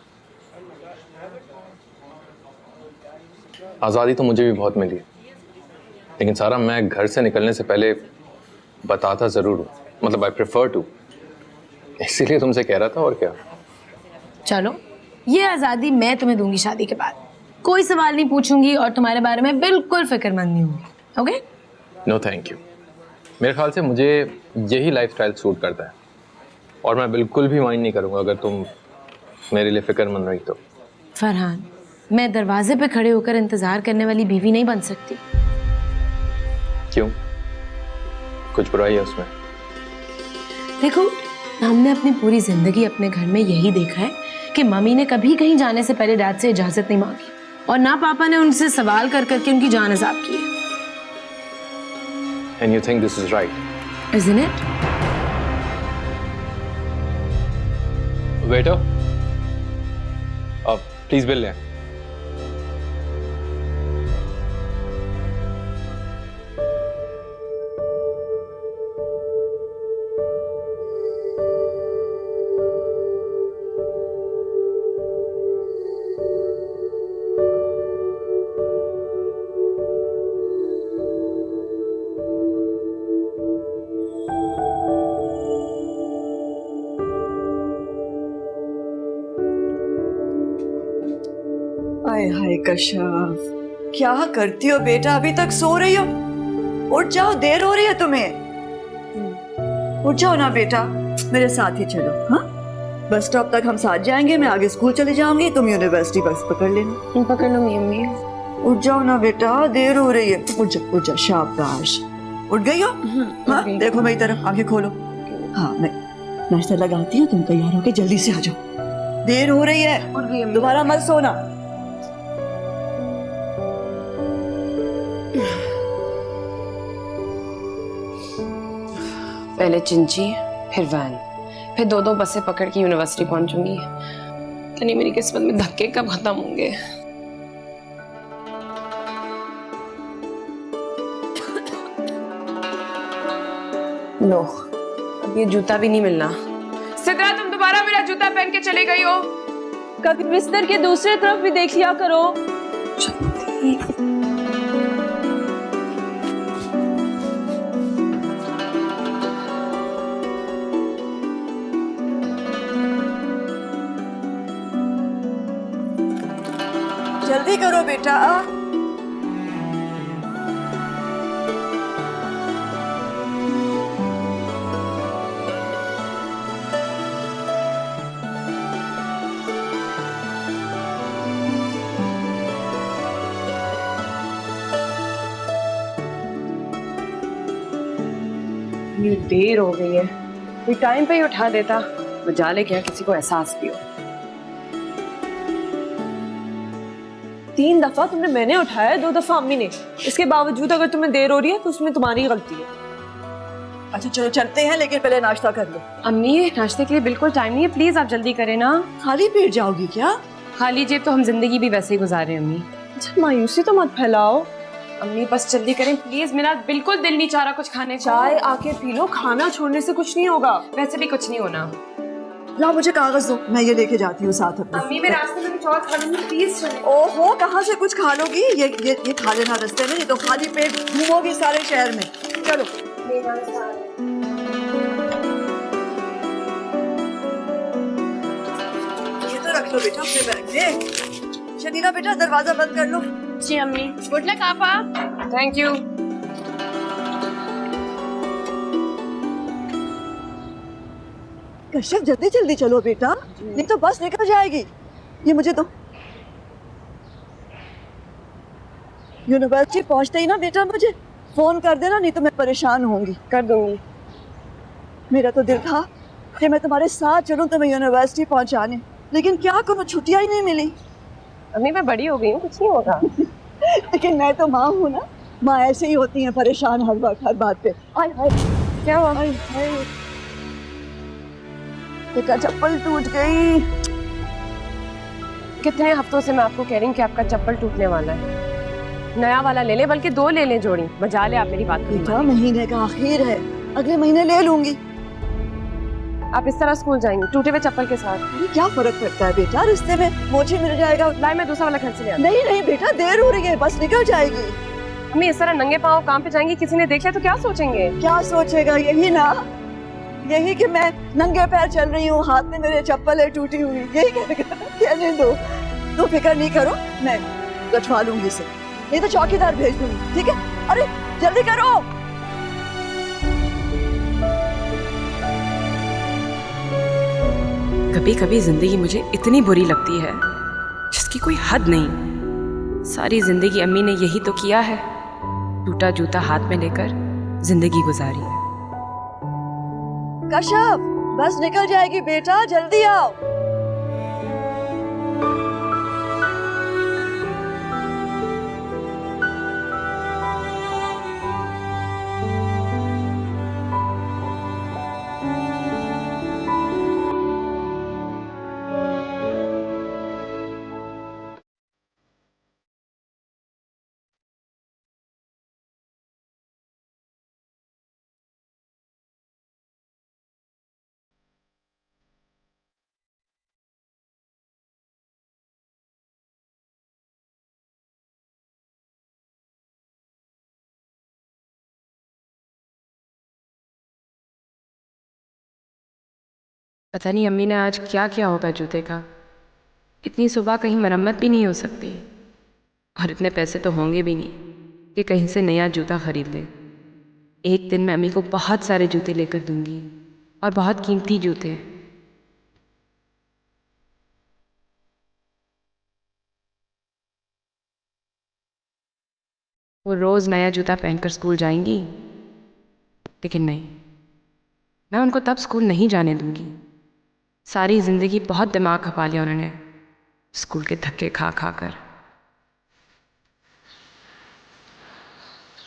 आज़ादी तो मुझे भी बहुत मिली है, लेकिन सारा मैं घर से निकलने से पहले बताता ज़रूर हूँ, मतलब आई प्रेफर टू, इसीलिए तुमसे कह रहा था। और क्या? चलो ये आज़ादी मैं तुम्हें दूंगी शादी के बाद। कोई सवाल नहीं पूछूंगी और तुम्हारे बारे में बिल्कुल फिक्रमंद नहीं होंगी। ओके? No thank you. मेरे ख्याल से मुझे यही लाइफस्टाइल सूट करता है, और मैं बिल्कुल भी माइंड नहीं करूँगा अगर तुम मेरे लिए फिक्रमंद रही तो। फरहान, मैं दरवाजे पे खड़े होकर इंतजार करने वाली बीवी नहीं बन सकती। क्यों? कुछ बुराई है उसमें? देखो, हमने अपनी पूरी जिंदगी अपने घर में यही देखा है कि मम्मी ने कभी कहीं जाने से पहले डैड से इजाजत नहीं मांगी, और ना पापा ने उनसे सवाल कर करके उनकी जान अज़ाब की है। And you think this is right? Isn't it? Waiter, please bill लें। हाय हाय कश्यप, क्या करती हो बेटा? अभी तक सो रही हो? उठ जाओ, देर हो रही है तुम्हें। उठ जाओ ना बेटा, मेरे साथ ही चलो। हाँ, बस स्टॉप तक हम साथ जाएंगे। मैं आगे स्कूल चली जाऊंगी, तुम यूनिवर्सिटी बस पकड़ लेना। मैं पकड़ लूंगी अम्मी। उठ जाओ ना बेटा, देर हो रही है। उठ जा, शाबाश। उठ गई हो? हाँ, देखो मेरी तरफ, आंखें खोलो। हाँ, मैं नाश्ता लगाती हूँ, तुम तैयार होके जल्दी से आ जाओ, देर हो रही है। दोबारा मत सोना। पहले चिंची, फिर वैन, फिर दो दो बसें पकड़ के यूनिवर्सिटी पहुंचूंगी। यानी मेरी किस्मत में धक्के कब खत्म होंगे। लो, अब ये जूता भी नहीं मिलना। सिद्रा, तुम दोबारा मेरा जूता पहन के चले गई हो। कभी बिस्तर के दूसरी तरफ भी देख लिया करो। जल्दी करो बेटा। इतनी देर हो गई है, कोई टाइम पे ही उठा देता, बजा ले क्या किसी को एहसास भी हो। 3 दफा तुमने मैंने उठाया, 2 दफा अम्मी ने। इसके बावजूद अगर तुम्हें देर हो रही है तो उसमें तुम्हारी गलती है। अच्छा चलो चलते हैं, लेकिन पहले नाश्ता कर लो। अम्मी नाश्ते के लिए बिल्कुल टाइम नहीं है, प्लीज आप जल्दी करें ना। खाली पेट जाओगी क्या? खाली जेब तो हम जिंदगी भी वैसे ही गुजार रहे हैं अम्मी। अच्छा मायूसी तो मत फैलाओ। अम्मी बस जल्दी करें प्लीज, मेरा बिल्कुल दिल नहीं चाह रहा कुछ खाने को। चाय आके पी लो, खाना छोड़ने से कुछ नहीं होगा। वैसे भी कुछ नहीं होना। लाओ मुझे कागज दो, मैं ये लेके जाती हूँ साथ अपने। अम्मी मैं रास्ते में कुछ और खा लूंगी प्लीज। ओहो कहाँ से कुछ खा लोगी? ये खा लेना रास्ते में, नहीं तो खाली पेट घूमोगी सारे शहर में। चलो ये तो रख लो बेटा अपने बैग में। शनीला बेटा दरवाजा बंद कर लो। जी अम्मी। गुड लक आपा। Thank you. कश्यप जल्दी जल्दी चलो बेटा, नहीं तो बस निकल जाएगी। ये मुझे दो। यूनिवर्सिटी पहुंचते ही ना बेटा मुझे फोन कर देना, नहीं तो मैं परेशान होंगी। कर दूंगी। मेरा तो दिल था कि मैं तुम्हारे साथ चलूं तुम्हें यूनिवर्सिटी पहुंचाने, लेकिन क्या करूं, छुट्टियां ही नहीं मिली। अम्मी मैं बड़ी हो गई हूँ, कुछ नहीं होगा। लेकिन मैं तो माँ हूँ ना, माँ ऐसे ही होती हैं, परेशान हर वक्त हर बात पे। आय हाय क्या हुआ? आय हाय बेटा चप्पल टूट गई। कितने हफ्तों से मैं आपको कह रही हूँ कि आपका चप्पल टूटने वाला है, नया वाला ले ले, बल्कि 2 ले लें जोड़ी। बजा ले आप मेरी बात को। बेटा महीने का आखिर है, अगले महीने ले लूंगी। आप इस तरह स्कूल जाएंगी टूटे हुए चप्पल के साथ? ये क्या फर्क पड़ता है बेटा, रिश्ते में मोची मिल जाएगा। लाए मैं दूसरा वाला घर से ले आती। नहीं नहीं बेटा देर हो रही है, बस निकल जाएगी। अम्मी इस तरह नंगे पाँव काम पे जाएंगी, किसी ने देख लिया तो क्या सोचेंगे? क्या सोचेगा, यही ना, यही कि मैं नंगे पैर चल रही हूँ, हाथ में मेरे चप्पल है टूटी हुई, यही कहने दो। तो फिक्र नहीं करो, मैं रखवा लूंगी इसे, नहीं तो चौकीदार भेज दूंगी। ठीक है? अरे जल्दी करो। कभी कभी जिंदगी मुझे इतनी बुरी लगती है जिसकी कोई हद नहीं। सारी जिंदगी अम्मी ने यही तो किया है, टूटा जूता हाथ में लेकर जिंदगी गुजारी है। कश्यप बस निकल जाएगी बेटा, जल्दी आओ। पता नहीं अम्मी ने आज क्या किया होगा जूते का। इतनी सुबह कहीं मरम्मत भी नहीं हो सकती, और इतने पैसे तो होंगे भी नहीं कि कहीं से नया जूता खरीद ले। एक दिन मैं अम्मी को बहुत सारे जूते लेकर दूंगी, और बहुत कीमती जूते। वो रोज़ नया जूता पहनकर स्कूल जाएंगी, लेकिन नहीं, मैं उनको तब स्कूल नहीं जाने दूंगी। सारी ज़िंदगी बहुत दिमाग खपा लिया उन्होंने स्कूल के धक्के खा खा कर।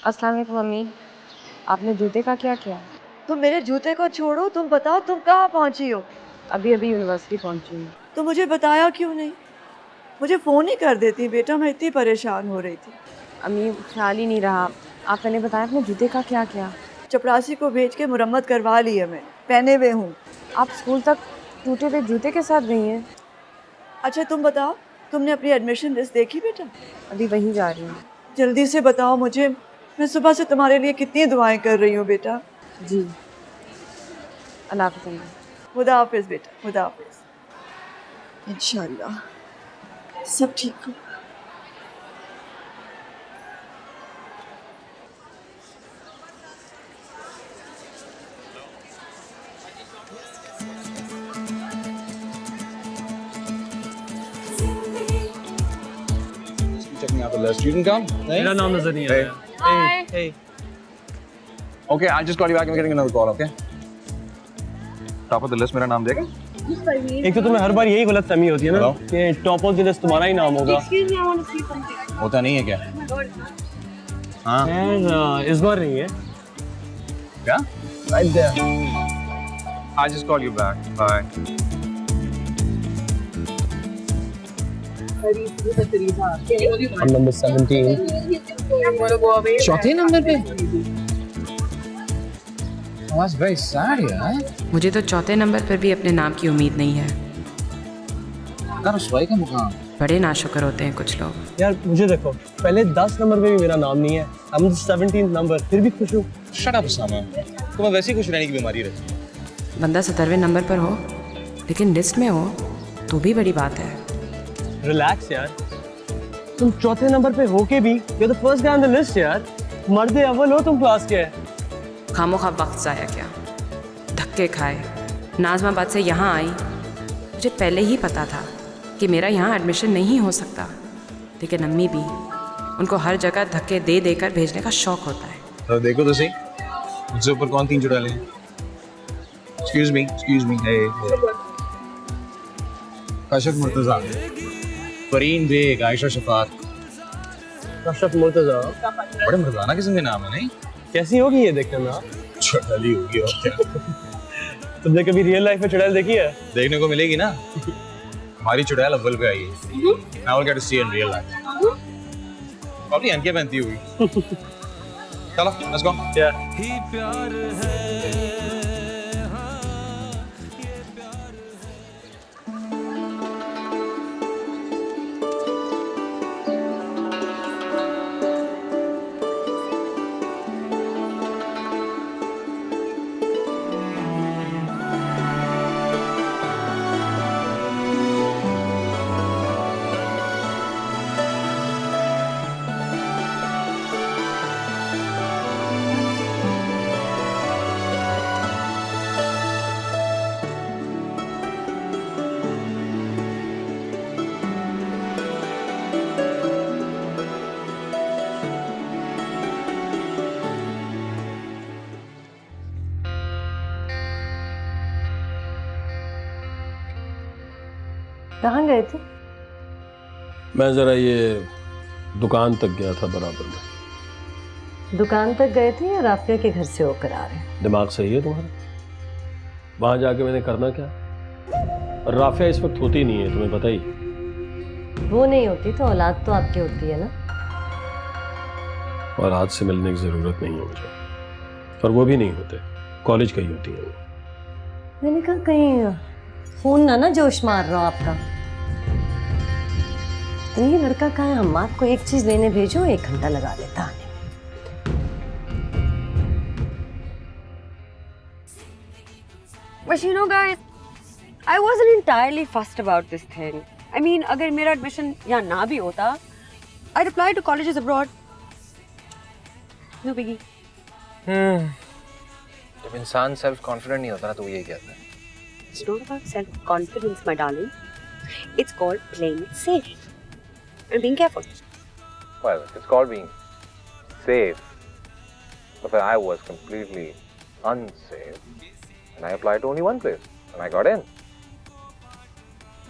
अस्सलाम वालेकुम मम्मी, आपने जूते का क्या किया? तुम मेरे जूते को छोड़ो, तुम बताओ तुम कहाँ पहुँची हो? अभी अभी यूनिवर्सिटी पहुंची हूँ। तो मुझे बताया क्यों नहीं? मुझे फ़ोन ही कर देती बेटा, मैं इतनी परेशान हो रही थी। अम्मी ख्याल ही नहीं रहा, आप मैंने बताया अपने जूते का क्या किया? चपरासी को भेज के मुरम्मत करवा ली है, मैं पहने हुए हूँ। आप स्कूल तक टूटे हुए जूते के साथ गई हैं? अच्छा तुम बताओ, तुमने अपनी एडमिशन लिस्ट देखी बेटा? अभी वहीं जा रही हूँ। जल्दी से बताओ मुझे, मैं सुबह से तुम्हारे लिए कितनी दुआएं कर रही हूँ बेटा। जी अल्लाह हाफ़िज़। खुदा हाफिज़ बेटा, खुदा हाफिज़। इंशाल्लाह सब ठीक हो। Checking out the list. You can come. मेरा नाम नजर नहीं आया। Hi. Hey. Okay, I'll just call you back. I'm getting another call, okay? Top of the list मेरा नाम देगा? एक तो तुम्हें हर बार यही गलत फहमी होती है ना कि टॉप ऑफ द लिस्ट तुम्हारा ही नाम होगा। होता नहीं है क्या? हाँ। यार इस बार नहीं है। क्या? Right there. I'll just call you back. Bye. I'm number 17. चौथे नंबर पे? That's very sad यार। मुझे तो चौथे नंबर पर भी अपने नाम की उम्मीद नहीं है। रुसवाई का मुकाम। बड़े नाशुक्र होते हैं कुछ लोग। यार मुझे देखो, पहले 10 नंबर पे भी मेरा नाम नहीं है। I'm the 17th नंबर, फिर भी खुश हूँ। Shut up, Osama. तुम्हें वैसे ही खुश रहने की बीमारी रहती है। बंदा 17वें नंबर पर हो, लेकिन लिस्ट में हो, तो भी बड़ी बात है। रिलैक्स यार, तुम चौथे नंबर पे होके भी you're the first guy on the list यार। मर्द अव्वल हो तुम क्लास के। खामोखा वक्त जाया क्या, धक्के खाए, नाज़माबाद से यहाँ आई। मुझे पहले ही पता था कि मेरा यहाँ एडमिशन नहीं हो सकता, लेकिन अम्मी भी, उनको हर जगह धक्के दे देकर भेजने का शौक होता है। तो देखो तो सही, मुझसे ऊपर कौन 3 चुड़ैले हैं? Excuse me. Hey. Kashaf Murtaza, Fareen Baig, Ayesha Shafat. Kashaf Murtaza बड़े मर्दाना किस्म के नाम है नहीं? कैसी होगी ये देखने में? चुड़ैली होगी और क्या? तुमने कभी रियल लाइफ में चुड़ैल देखी है? देखने को मिलेगी ना। हमारी चुड़ैल अव्वल पे आई है। Now we'll get to see in real life. Probably अनके पहनती हुई। चलो, let's go. Yeah. कहाँ गए थे? मैं ज़रा ये दुकान तक गया था बराबर में। दुकान तक गए थे या राफिया के घर से होकर आ रहे हैं? दिमाग सही है तुम्हारा? वहाँ जाके मैंने करना क्या? और राफिया इस वक्त होती नहीं है, तुम्हें पता ही। वो नहीं होती तो औलाद तो आपकी होती है ना। और हाथ से मिलने की ज़रूरत नहीं है मुझे, और वो भी नहीं होते, कॉलेज का ही होती है वो। मैंने कहा कहीं खून ना जोश मार रहा हो आपका। तो ये लड़का कहाँ है? हम आपको एक चीज लेने भेजो, 1 घंटा लगा लेता आने। But you know guys, I wasn't entirely fussed about this thing. I mean, अगर मेरा एडमिशन यहाँ ना भी होता, I'd apply to colleges abroad. No biggie. जब इंसान सेल्फ कॉन्फिडेंट नहीं होता ना तो वो यही कहता है। It's not about self-confidence, my darling. It's called playing it safe and being careful. Well, it's called being safe. But I was completely unsafe, and I applied to only one place, and I got in.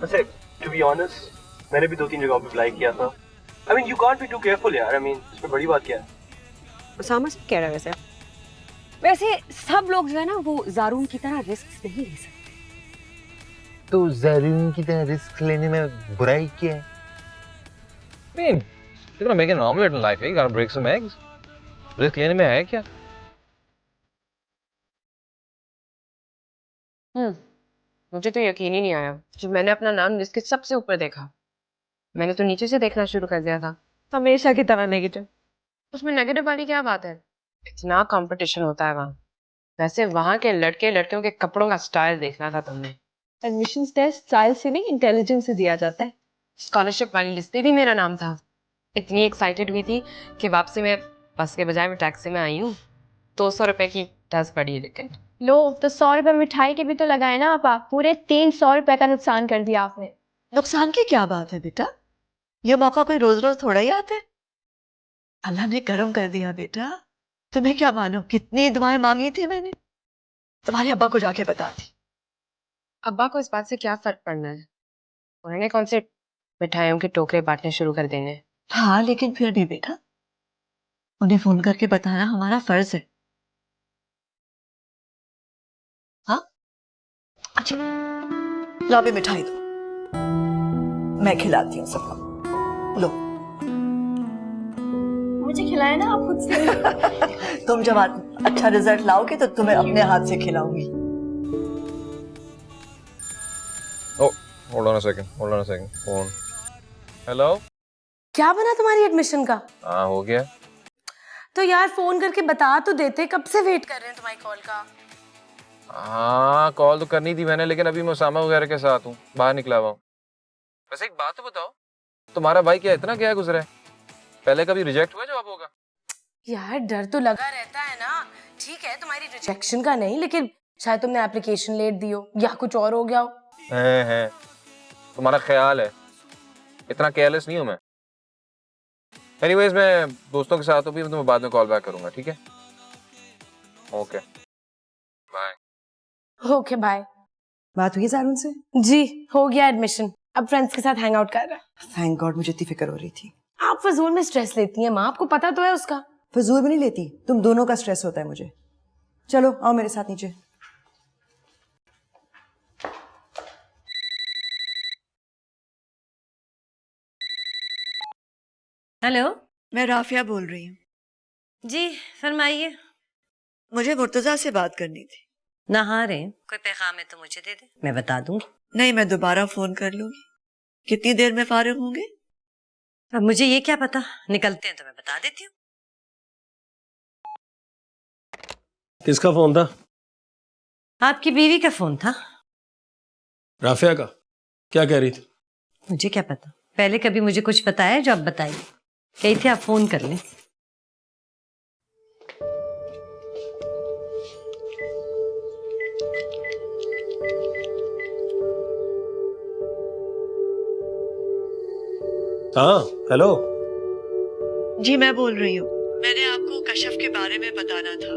वैसे to be honest, मैंने भी 2-3 जगहों पे apply किया था। I mean, you can't be too careful यार। I mean, इसमें बड़ी बात क्या है? उसामा से कह रहा है वैसे सब लोग जो है ना वो जारून की तरह रिस्क नहीं ले सकते। तो ज़रून की तरह रिस्क लेने में बुराई क्या है? I mean, you're gonna make an omelette in life, you gotta break some eggs. Risk लेने में है क्या? मुझे तो यकीन ही नहीं आया जब मैंने अपना नाम लिस्ट के सबसे ऊपर देखा। मैंने तो नीचे से देखना शुरू कर दिया था। हमेशा की तरह नेगेटिव। उसमें नेगेटिव वाली क्या बात है? इतना कंपटीशन होता है वहाँ। वैसे वहाँ के लड़के लड़कियों के कपड़ों का स्टाइल देखना था तुमने। एडमिशन टेस्ट स्टाइल से नहीं, इंटेलिजेंस से दिया जाता है। स्कॉलरशिप वाली लिस्ट में भी मेरा नाम था। इतनी एक्साइटेड हुई थी कि वापसी में बस के बजाय मैं टैक्सी में आई हूँ। 200 रुपए की टैक्स पड़ी, लेकिन लो तो 100 रुपए मिठाई के भी तो लगाए ना आप। पूरे 300 रुपए का नुकसान कर दिया आपने। नुकसान की क्या बात है बेटा? ये मौका कोई रोज रोज थोड़ा ही आते। अल्लाह ने करम कर दिया बेटा, तुम्हें क्या मालूम कितनी दुआएं मांगी थी मैंने, तुम्हारे अब्बा को जाके बता दी। अब्बा को इस बात से क्या फर्क पड़ना है? उन्होंने कौन से मिठाइयों के टोकरे बांटने शुरू कर देने? हाँ लेकिन फिर भी बेटा, उन्हें फोन करके बताना हमारा फर्ज है। हाँ अच्छा, लो भी मिठाई दो, मैं खिलाती हूँ सबको। लो मुझे खिलाए ना आप खुद से। तुम जब अच्छा रिजल्ट लाओगे तो तुम्हें अपने हाथ से खिलाऊंगी। Oh, hold on a second. Phone. Hello? क्या बना तुम्हारी एडमिशन का? हाँ हो गया। तो यार फोन करके बता तो देते, कब से वेट कर रहे हैं तुम्हारी कॉल का। हाँ कॉल तो करनी थी मैंने, लेकिन अभी मैं उसामा वगैरह के साथ हूँ, बाहर निकला हुआ हूँ। वैसे एक बात तो बताओ, तुम्हारा भाई क्या इतना क्या गुजरा है? पहले कभी रिजेक्ट हुआ जवाब होगा? यार डर तो लगा रहता है ना। ठीक है तुम्हारी रिजेक्शन का नहीं, लेकिन शायद तुमने एप्लीकेशन लेट दी हो या कुछ और हो गया हो। है तुम्हारा ख्याल है, इतना केयरलेस नहीं हूँ मैं। एनीवेज मैं दोस्तों के साथ हूँ, भी मैं तुम्हें बाद में कॉल बैक करूंगा, ठीक है? Okay bye. Okay bye. बात हुई सारुण से? जी हो गया एडमिशन, अब फ्रेंड्स के साथ हैंग आउट कर रहा है। थैंक गॉड, मुझे इतनी फिक्र हो रही थी। आप फजूल में स्ट्रेस लेती हैं माँ, आपको पता तो है उसका। फजूल में नहीं लेती, तुम दोनों का स्ट्रेस होता है मुझे। चलो आओ मेरे साथ नीचे। हेलो, मैं राफिया बोल रही हूँ। जी फरमाइए। मुझे मुर्तजा से बात करनी थी। नहा रहे हैं, कोई पैगाम है तो मुझे दे दे, मैं बता दूंगी। नहीं, मैं दोबारा फोन कर लूंगी। कितनी देर में फारिग होंगे? अब मुझे ये क्या पता, निकलते हैं तो मैं बता देती हूँ। किसका फोन था? आपकी बीवी का फोन था। राफिया का? क्या कह रही थी? मुझे क्या पता, पहले कभी मुझे कुछ बताया जो अब बताइए। कही थी आप फोन कर लें। हाँ हेलो। जी मैं बोल रही हूँ। मैंने आपको कशफ के बारे में बताना था।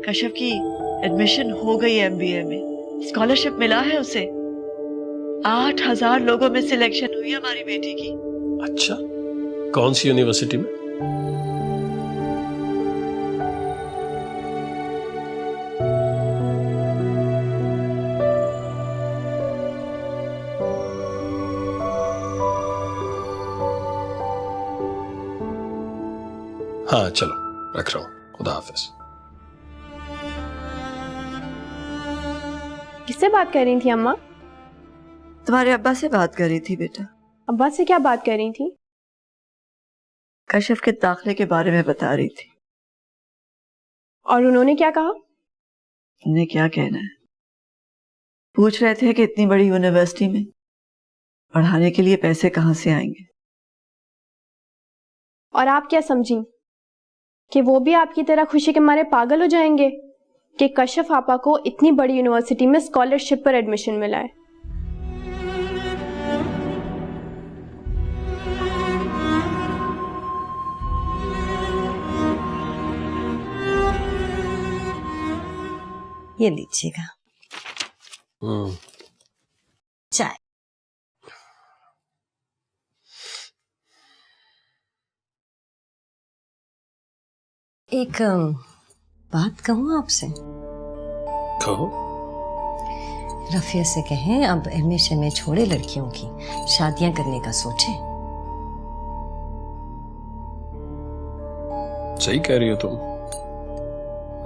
कशफ की एडमिशन हो गई MBA में, स्कॉलरशिप मिला है उसे। 8,000 लोगों में सिलेक्शन हुई हमारी बेटी की। अच्छा, कौन सी यूनिवर्सिटी में? हाँ चलो रख रहा हूँ, खुदा हाफिज। किससे बात कर रही थी अम्मा? तुम्हारे अब्बा से बात कर रही थी बेटा। अब्बा से क्या बात कर रही थी? कशफ के दाखिले के बारे में बता रही थी। और उन्होंने क्या कहा? उन्हें क्या कहना है, पूछ रहे थे कि इतनी बड़ी यूनिवर्सिटी में पढ़ाने के लिए पैसे कहाँ से आएंगे। और आप क्या समझी कि वो भी आपकी तरह खुशी के मारे पागल हो जाएंगे कि कशफ आपा को इतनी बड़ी यूनिवर्सिटी में स्कॉलरशिप पर एडमिशन मिला है? ये लीजिएगा चाय। एक बात कहूँ आपसे? कहो। रफिया से कहें अब MA छोड़े, लड़कियों की शादियां करने का सोचे। सही कह रही हो तुम,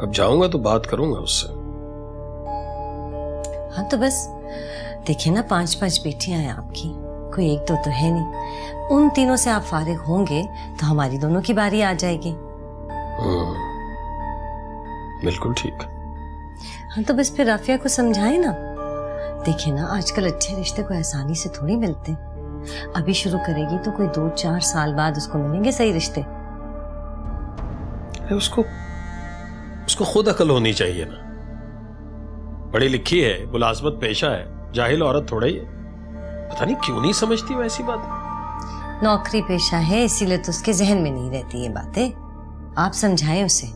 अब जाऊंगा तो बात करूंगा उससे। हाँ तो बस देखिए ना, 5 बेटियां हैं आपकी, कोई एक दो तो है नहीं। उन तीनों से आप फारिग होंगे तो हमारी दोनों की बारी आ जाएगी। बिल्कुल ठीक। हाँ तो बस फिर राफिया को समझाए ना। देखिए ना, आजकल अच्छे रिश्ते को आसानी से थोड़ी मिलते। अभी शुरू करेगी तो कोई 2-4 साल बाद उसको मिलेंगे सही रिश्ते। उसको खुद अकल होनी चाहिए ना। पढ़ी लिखी है, मुलाजमत पेशा है, जाहिल औरत थोड़ा ही है। पता नहीं क्यों नहीं समझती वैसी बात। नौकरी पेशा है इसीलिए तो उसके जहन में नहीं रहती ये बातें। आप समझाएं उसे।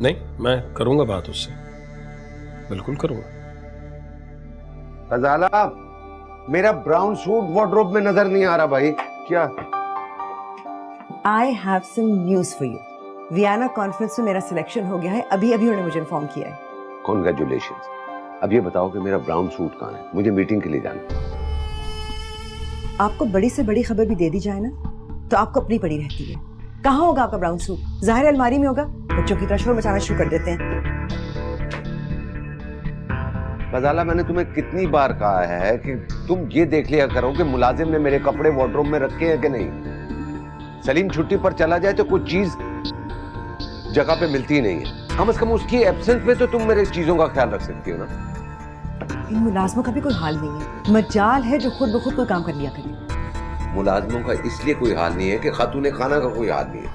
नहीं, मैं करूंगा बात उससे, बिल्कुल करूंगा। फजाला, मेरा ब्राउन सूट वार्डरोब में नजर नहीं आ रहा भाई, क्या? I have some news for you. Vienna conference में मेरा सिलेक्शन हो गया है, अभी अभी उन्होंने मुझे इन्फॉर्म किया है। कॉन्ग्रेचुलेशंस। अब ये बताओ कि मेरा ब्राउन सूट कहाँ है? मुझे मीटिंग के लिए जाना। आपको बड़ी से बड़ी खबर भी दे दी जाए ना तो आपको अपनी पड़ी रहती है। कहाँ होगा आपका ब्राउन सूट? जाहिर है अलमारी में होगा। बच्चों की तरह शोर मचाना शुरू कर देते हैं। फजाला, मैंने तुम्हें कितनी बार कहा है कि तुम ये देख लिया करो कि मुलाजिम ने मेरे कपड़े वार्डरोब में रखे हैं कि नहीं। सलीम छुट्टी पर चला जाए तो कुछ चीज जगह पे मिलती ही नहीं है। कम से कम उसकी एब्सेंस में तो तुम मेरे चीजों का ख्याल रख सकती हो ना। इन मुलाजमों का भी कोई हाल नहीं है। मजाल है जो खुद ब खुद कोई काम कर लिया करे। मुलाजमों का इसलिए कोई हाल नहीं है कि खातून खाना का कोई हाल नहीं है।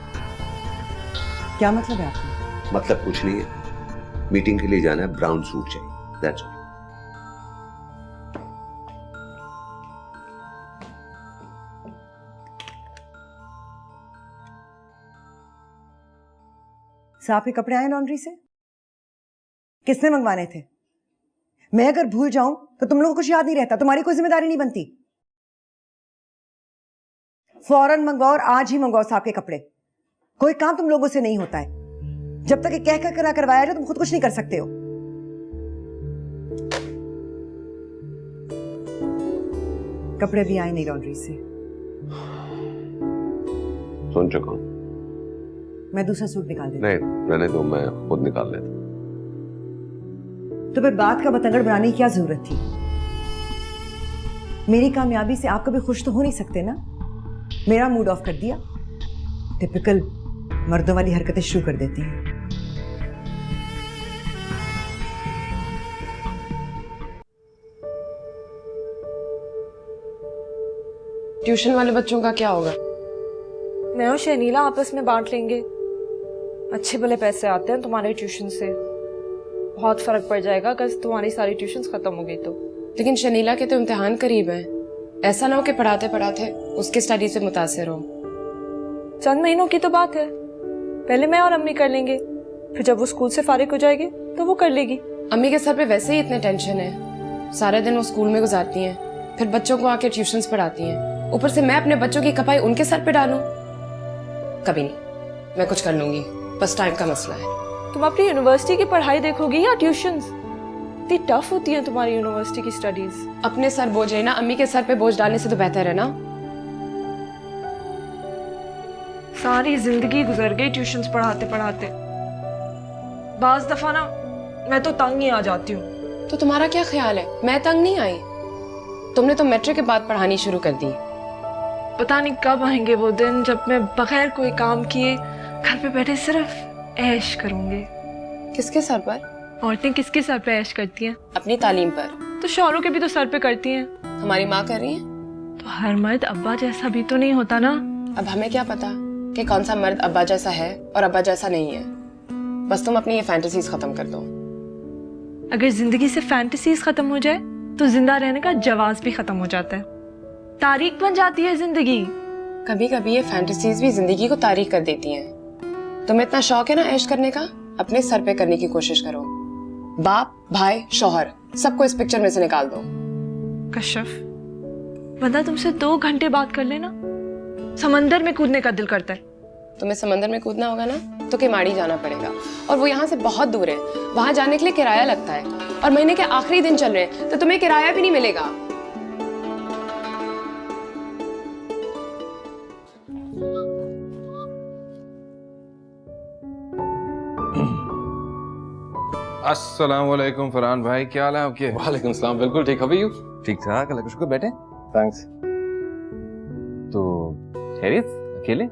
क्या मतलब है आपका? मतलब कुछ नहीं है। मीटिंग के लिए जाना है, ब्राउन सूट चाहिए, दैट्स ऑल। साहब के कपड़े आए लॉन्ड्री से? किसने मंगवाने थे? मैं अगर भूल जाऊं तो तुम लोगों को कुछ याद नहीं रहता, तुम्हारी कोई जिम्मेदारी नहीं बनती। फौरन मंगवाओ और आज ही मंगवाओ साहब के कपड़े। कोई काम तुम लोगों से नहीं होता है। जब तक ये कह कर ना करवाया जाए तुम खुद कुछ नहीं कर सकते हो। कपड़े भी आए नहीं लॉन्ड्री से। सुन चुका हूं। मैं दूसरा सूट निकाल देती। नहीं, रहने दो, मैं खुद निकाल लेता। तो फिर बात का बतंगड़ बनाने की क्या जरूरत थी? मेरी कामयाबी से आप कभी खुश तो हो नहीं सकते ना। मेरा मूड ऑफ कर दिया। टिपिकल मर्दों वाली हरकतें शुरू कर देती हैं। ट्यूशन वाले बच्चों का क्या होगा? मैं और शनीला आपस में बांट लेंगे। अच्छे भले पैसे आते हैं तुम्हारे ट्यूशन से। बहुत फर्क पड़ जाएगा अगर तुम्हारी सारी ट्यूशन्स खत्म हो गई तो। लेकिन शनीला के तो इम्तिहान करीब हैं। ऐसा ना हो कि पढ़ाते पढ़ाते उसके स्टडी से मुतासिर हो। चंद महीनों की तो बात है। पहले मैं और अम्मी कर लेंगे, फिर जब वो स्कूल से फारिग हो जाएगी तो वो कर लेगी। अम्मी के सर पे वैसे ही इतने टेंशन है। सारे दिन वो स्कूल में गुजारती हैं, फिर बच्चों को आके ट्यूशन्स पढ़ाती हैं। ऊपर से मैं अपने बच्चों की खपाई उनके सर पे डालूं? कभी नहीं, मैं कुछ कर लूंगी, बस टाइम का मसला है। तुम अपनी यूनिवर्सिटी की पढ़ाई देखोगी या ट्यूशन्स? इतनी टफ होती है तुम्हारी यूनिवर्सिटी की स्टडीज। अपने सर बोझ है ना, अम्मी के सर पे बोझ डालने से तो बेहतर है ना। सारी जिंदगी गुजर गई ट्यूशन्स पढ़ाते पढ़ाते। बाज दफा ना मैं तो तंग ही आ जाती हूँ। तो तुम्हारा क्या ख्याल है? मैं तंग नहीं आई। तुमने तो मैट्रिक के बाद पढ़ानी शुरू कर दी। पता नहीं कब आएंगे वो दिन जब मैं बगैर कोई काम किए घर पे बैठे सिर्फ ऐश करूंगी। किसके सर पर? औरतें किसके सर पे ऐश करती हैं? अपनी तालीम पर। तो शौहरों के भी तो सर पे करती हैं। हमारी माँ कर रही है। तो हर मर्द अब्बा जैसा भी तो नहीं होता ना। अब हमें क्या पता कि कौन सा मर्द अब्बा जैसा है और अब्बा जैसा नहीं है। बस तुम अपनी ये फैंटेसीज खत्म कर दो। अगर जिंदगी से फैंटेसीज खत्म हो जाए तो जिंदा रहने का जवाब भी खत्म हो जाता है। तारीख बन जाती है जिंदगी। कभी कभी ये फैंटेसीज भी जिंदगी को तारीख कर देती हैं। तुम्हें इतना शौक है ना ऐश करने का, अपने सर पे करने की कोशिश करो। बाप, भाई, शौहर सबको इस पिक्चर में से निकाल दो। कश्यप, बंदा तुमसे 2 घंटे बात कर लेना, समंदर में कूदने का दिल करता है। तुम्हें समंदर में कूदना होगा ना तो किमाड़ी जाना पड़ेगा, और वो यहाँ से बहुत दूर है। वहां जाने के लिए किराया लगता है, और महीने के आखिरी दिन चल रहे हैं तो तुम्हें किराया भी नहीं मिलेगा। अस्सलाम वालेकुम फरहान भाई, क्या हाल है आपके? वालेकुम सलाम, बिल्कुल ठीक। How are you? ठीक ठाक, अल्लाह का शुक्र। बैठे। थैंक्स। तो खैरियत? अकेले?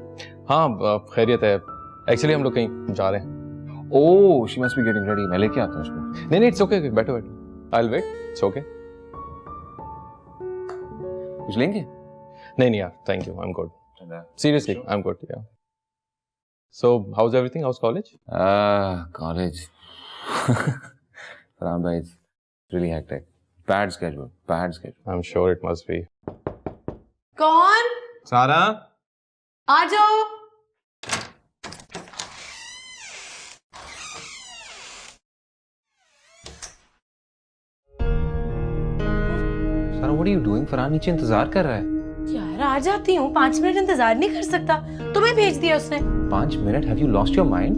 हाँ खैरियत है। एक्चुअली हम लोग कहीं जा रहे हैं। Oh, she must be getting ready. मैं लेके आता हूँ उसको। नहीं, इट्स ओके, बैठो बैठो। I will wait, it's okay. कुछ लेंगे? नहीं यार, thank you, I am good. Seriously I am good. Yeah so how is everything? How is college? College Farhan भाई, it's really hectic. Bad schedule. I'm sure it must be. कौन? सारा? आ जाओ। Sara what are you doing? Farhan नीचे इंतजार कर रहा है। यार आ जाती हूँ, 5 मिनट इंतजार नहीं कर सकता? तुम्हें भेज दिया उसने। 5 minute? Have you lost your mind?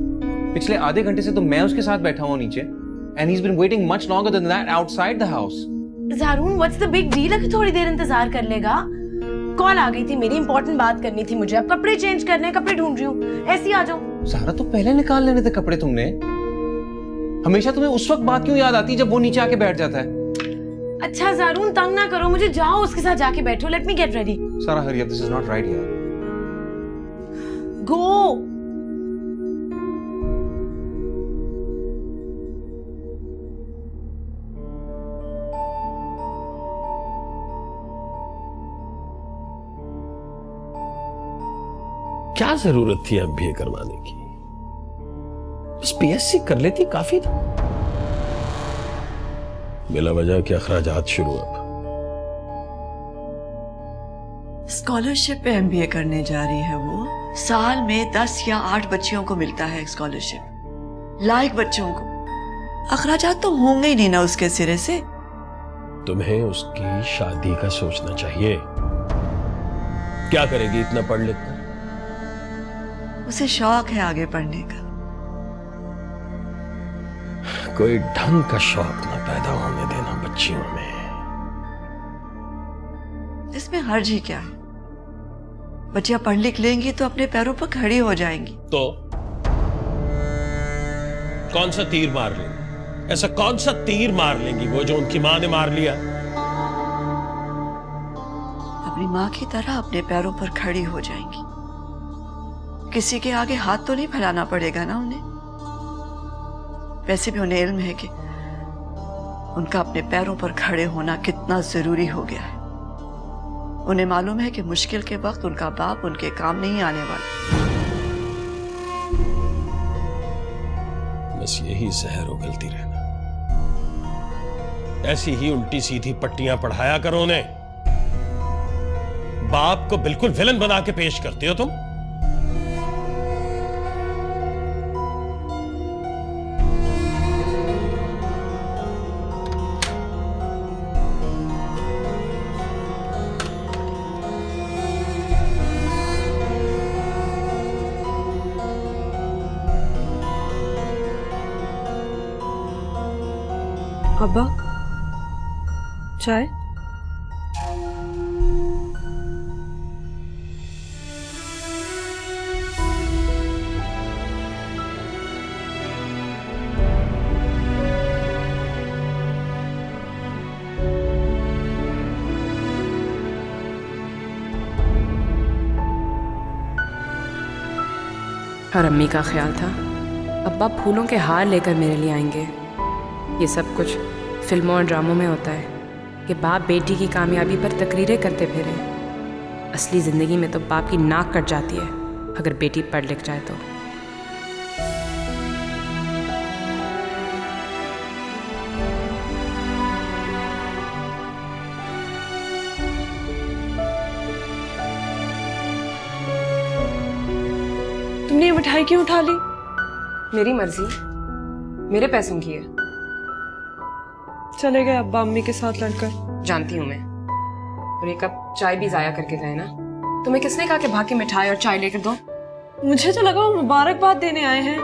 पिछले आधे घंटे से तो मैं उसके साथ बैठा हूँ नीचे, and he is been waiting much longer than that outside the house. Zaroon, what's the big deal? अगर थोड़ी देर इंतजार कर लेगा। कॉल आ गई थी मेरी, इंपॉर्टेंट बात करनी थी मुझे। अब कपड़े चेंज करने, कपड़े ढूंढ रही हूँ, ऐसे ही आ जाओ। सारा तो पहले निकाल लेने थे कपड़े तुमने। हमेशा तुम्हें उस वक्त बात क्यों याद आती है जब वो नीचे आके बैठ जाता है? अच्छा ज़ारून, तंग ना करो मुझे, जाओ उसके साथ जाके बैठो। Let me get ready. Sara hurry up, this is not right यार। गो। क्या जरूरत थी एमबीए करवाने की? बस बीएससी कर लेती काफी था। बिला वजह के अखराजात शुरू। अब स्कॉलरशिप पे एमबीए करने जा रही है वो। साल में 10 या 8 बच्चियों को मिलता है स्कॉलरशिप, लायक बच्चों को। अखराजात तो होंगे ही नहीं ना उसके सिरे से। तुम्हें उसकी शादी का सोचना चाहिए। क्या करेगी इतना पढ़ लिख कर? उसे शौक है आगे पढ़ने का। कोई ढंग का शौक ना पैदा होने देना बच्चियों में। इसमें हर्ज ही क्या है? बच्चियां पढ़ लिख लेंगी तो अपने पैरों पर खड़ी हो जाएंगी। तो कौन सा तीर मार लेंगी? ऐसा कौन सा तीर मार लेंगी वो जो उनकी मां ने मार लिया? अपनी मां की तरह अपने पैरों पर खड़ी हो जाएंगी। किसी के आगे हाथ तो नहीं फैलाना पड़ेगा ना उन्हें। वैसे भी उन्हें इल्म है कि उनका अपने पैरों पर खड़े होना कितना जरूरी हो गया है। उन्हें मालूम है कि मुश्किल के वक्त उनका बाप उनके काम नहीं आने वाला। बस यही जहर उगलती रहना। ऐसी ही उल्टी सीधी पट्टियां पढ़ाया करो उन्हें। बाप को बिल्कुल विलन बना के पेश करते हो तुम। अब्बा, चाय? और अम्मी का ख्याल था अब्बा फूलों के हार लेकर मेरे लिए आएंगे। ये सब कुछ फिल्मों और ड्रामों में होता है कि बाप बेटी की कामयाबी पर तकरीरें करते फिरे। असली ज़िंदगी में तो बाप की नाक कट जाती है अगर बेटी पढ़ लिख जाए तो। तुमने ये मिठाई क्यों उठा ली? मेरी मर्जी, मेरे पैसों की है। चले गए अब्बा अम्मी के साथ लड़कर। जानती हूँ मैं, और एक कप चाय भी जाया करके गए ना। तुम्हें किसने कहा कि भाग के मिठाई और चाय लेकर दो? मुझे तो लगा वो मुबारकबाद देने आए हैं।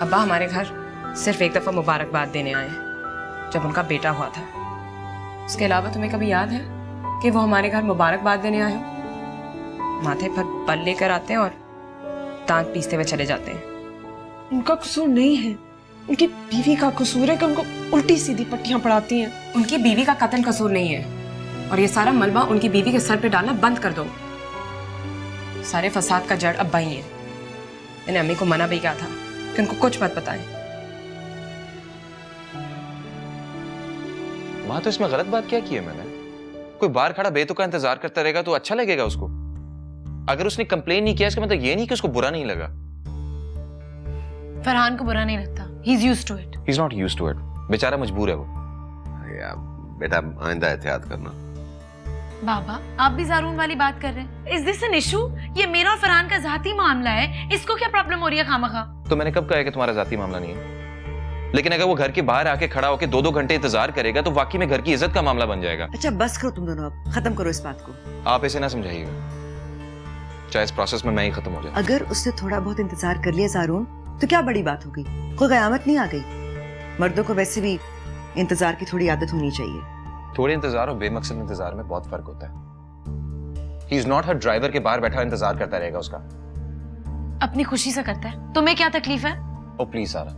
अब्बा हमारे घर सिर्फ एक दफा मुबारकबाद देने आए हैं, जब उनका बेटा हुआ था। उसके अलावा तुम्हें कभी याद है कि वो हमारे घर मुबारकबाद देने आए हो? माथे पर पल लेकर आते हैं और दांत पीसते हुए चले जाते हैं। उनका कसूर नहीं है, उनकी बीवी का कसूर है कि उनको उल्टी सीधी पट्टियां पढ़ाती हैं। उनकी बीवी का कतन कसूर नहीं है, और ये सारा मलबा उनकी बीवी के सर पे डालना बंद कर दो। सारे फसाद का जड़ अब्बा ही है। मैंने अम्मी को मना भी किया था कि उनको कुछ मत बताएं। माँ, तो इसमें गलत बात क्या की है मैंने? कोई बाहर खड़ा बेतुका इंतजार करता रहेगा तो अच्छा लगेगा उसको? अगर उसने कंप्लेन नहीं किया इसका मतलब ये नहीं कि उसको बुरा नहीं लगा। फरहान को बुरा नहीं लगता। He's used to it. He's not used to it. बेचारा मजबूर है वो। यार बेटा, आइंदा एहतियात करना। बाबा, आप भी ज़ारून वाली बात कर रहे हैं? Is this an issue? ये मेरा और फरहान का जाती मामला है, इसको क्या प्रॉब्लम हो रही है खामखा? तो मैंने कब कहा है कि तुम्हारा जाती मामला नहीं है? लेकिन अगर वो घर के बाहर आके खड़ा होकर 2-2 घंटे इंतजार करेगा तो वाकई में घर की इज्जत का मामला बन जाएगा। अच्छा बस करो तुम दोनों, अब खत्म करो इस बात को। आप इसे ना समझाइएगा, चाहे इस प्रोसेस में मैं ही खत्म हो जाए। अगर उसने थोड़ा बहुत इंतजार कर लिया ज़ारून तो क्या बड़ी बात हो गई, कोई कयामत नहीं आ गई। मर्दों को वैसे भी इंतजार की थोड़ी आदत होनी चाहिए। थोड़े इंतजार और बेमकसद इंतजार में बहुत फर्क होता है। He is not her driver के बाहर बैठा इंतजार करता रहेगा उसका। अपनी खुशी से करता है, तुम्हें क्या तकलीफ है? ओ प्लीज सारा,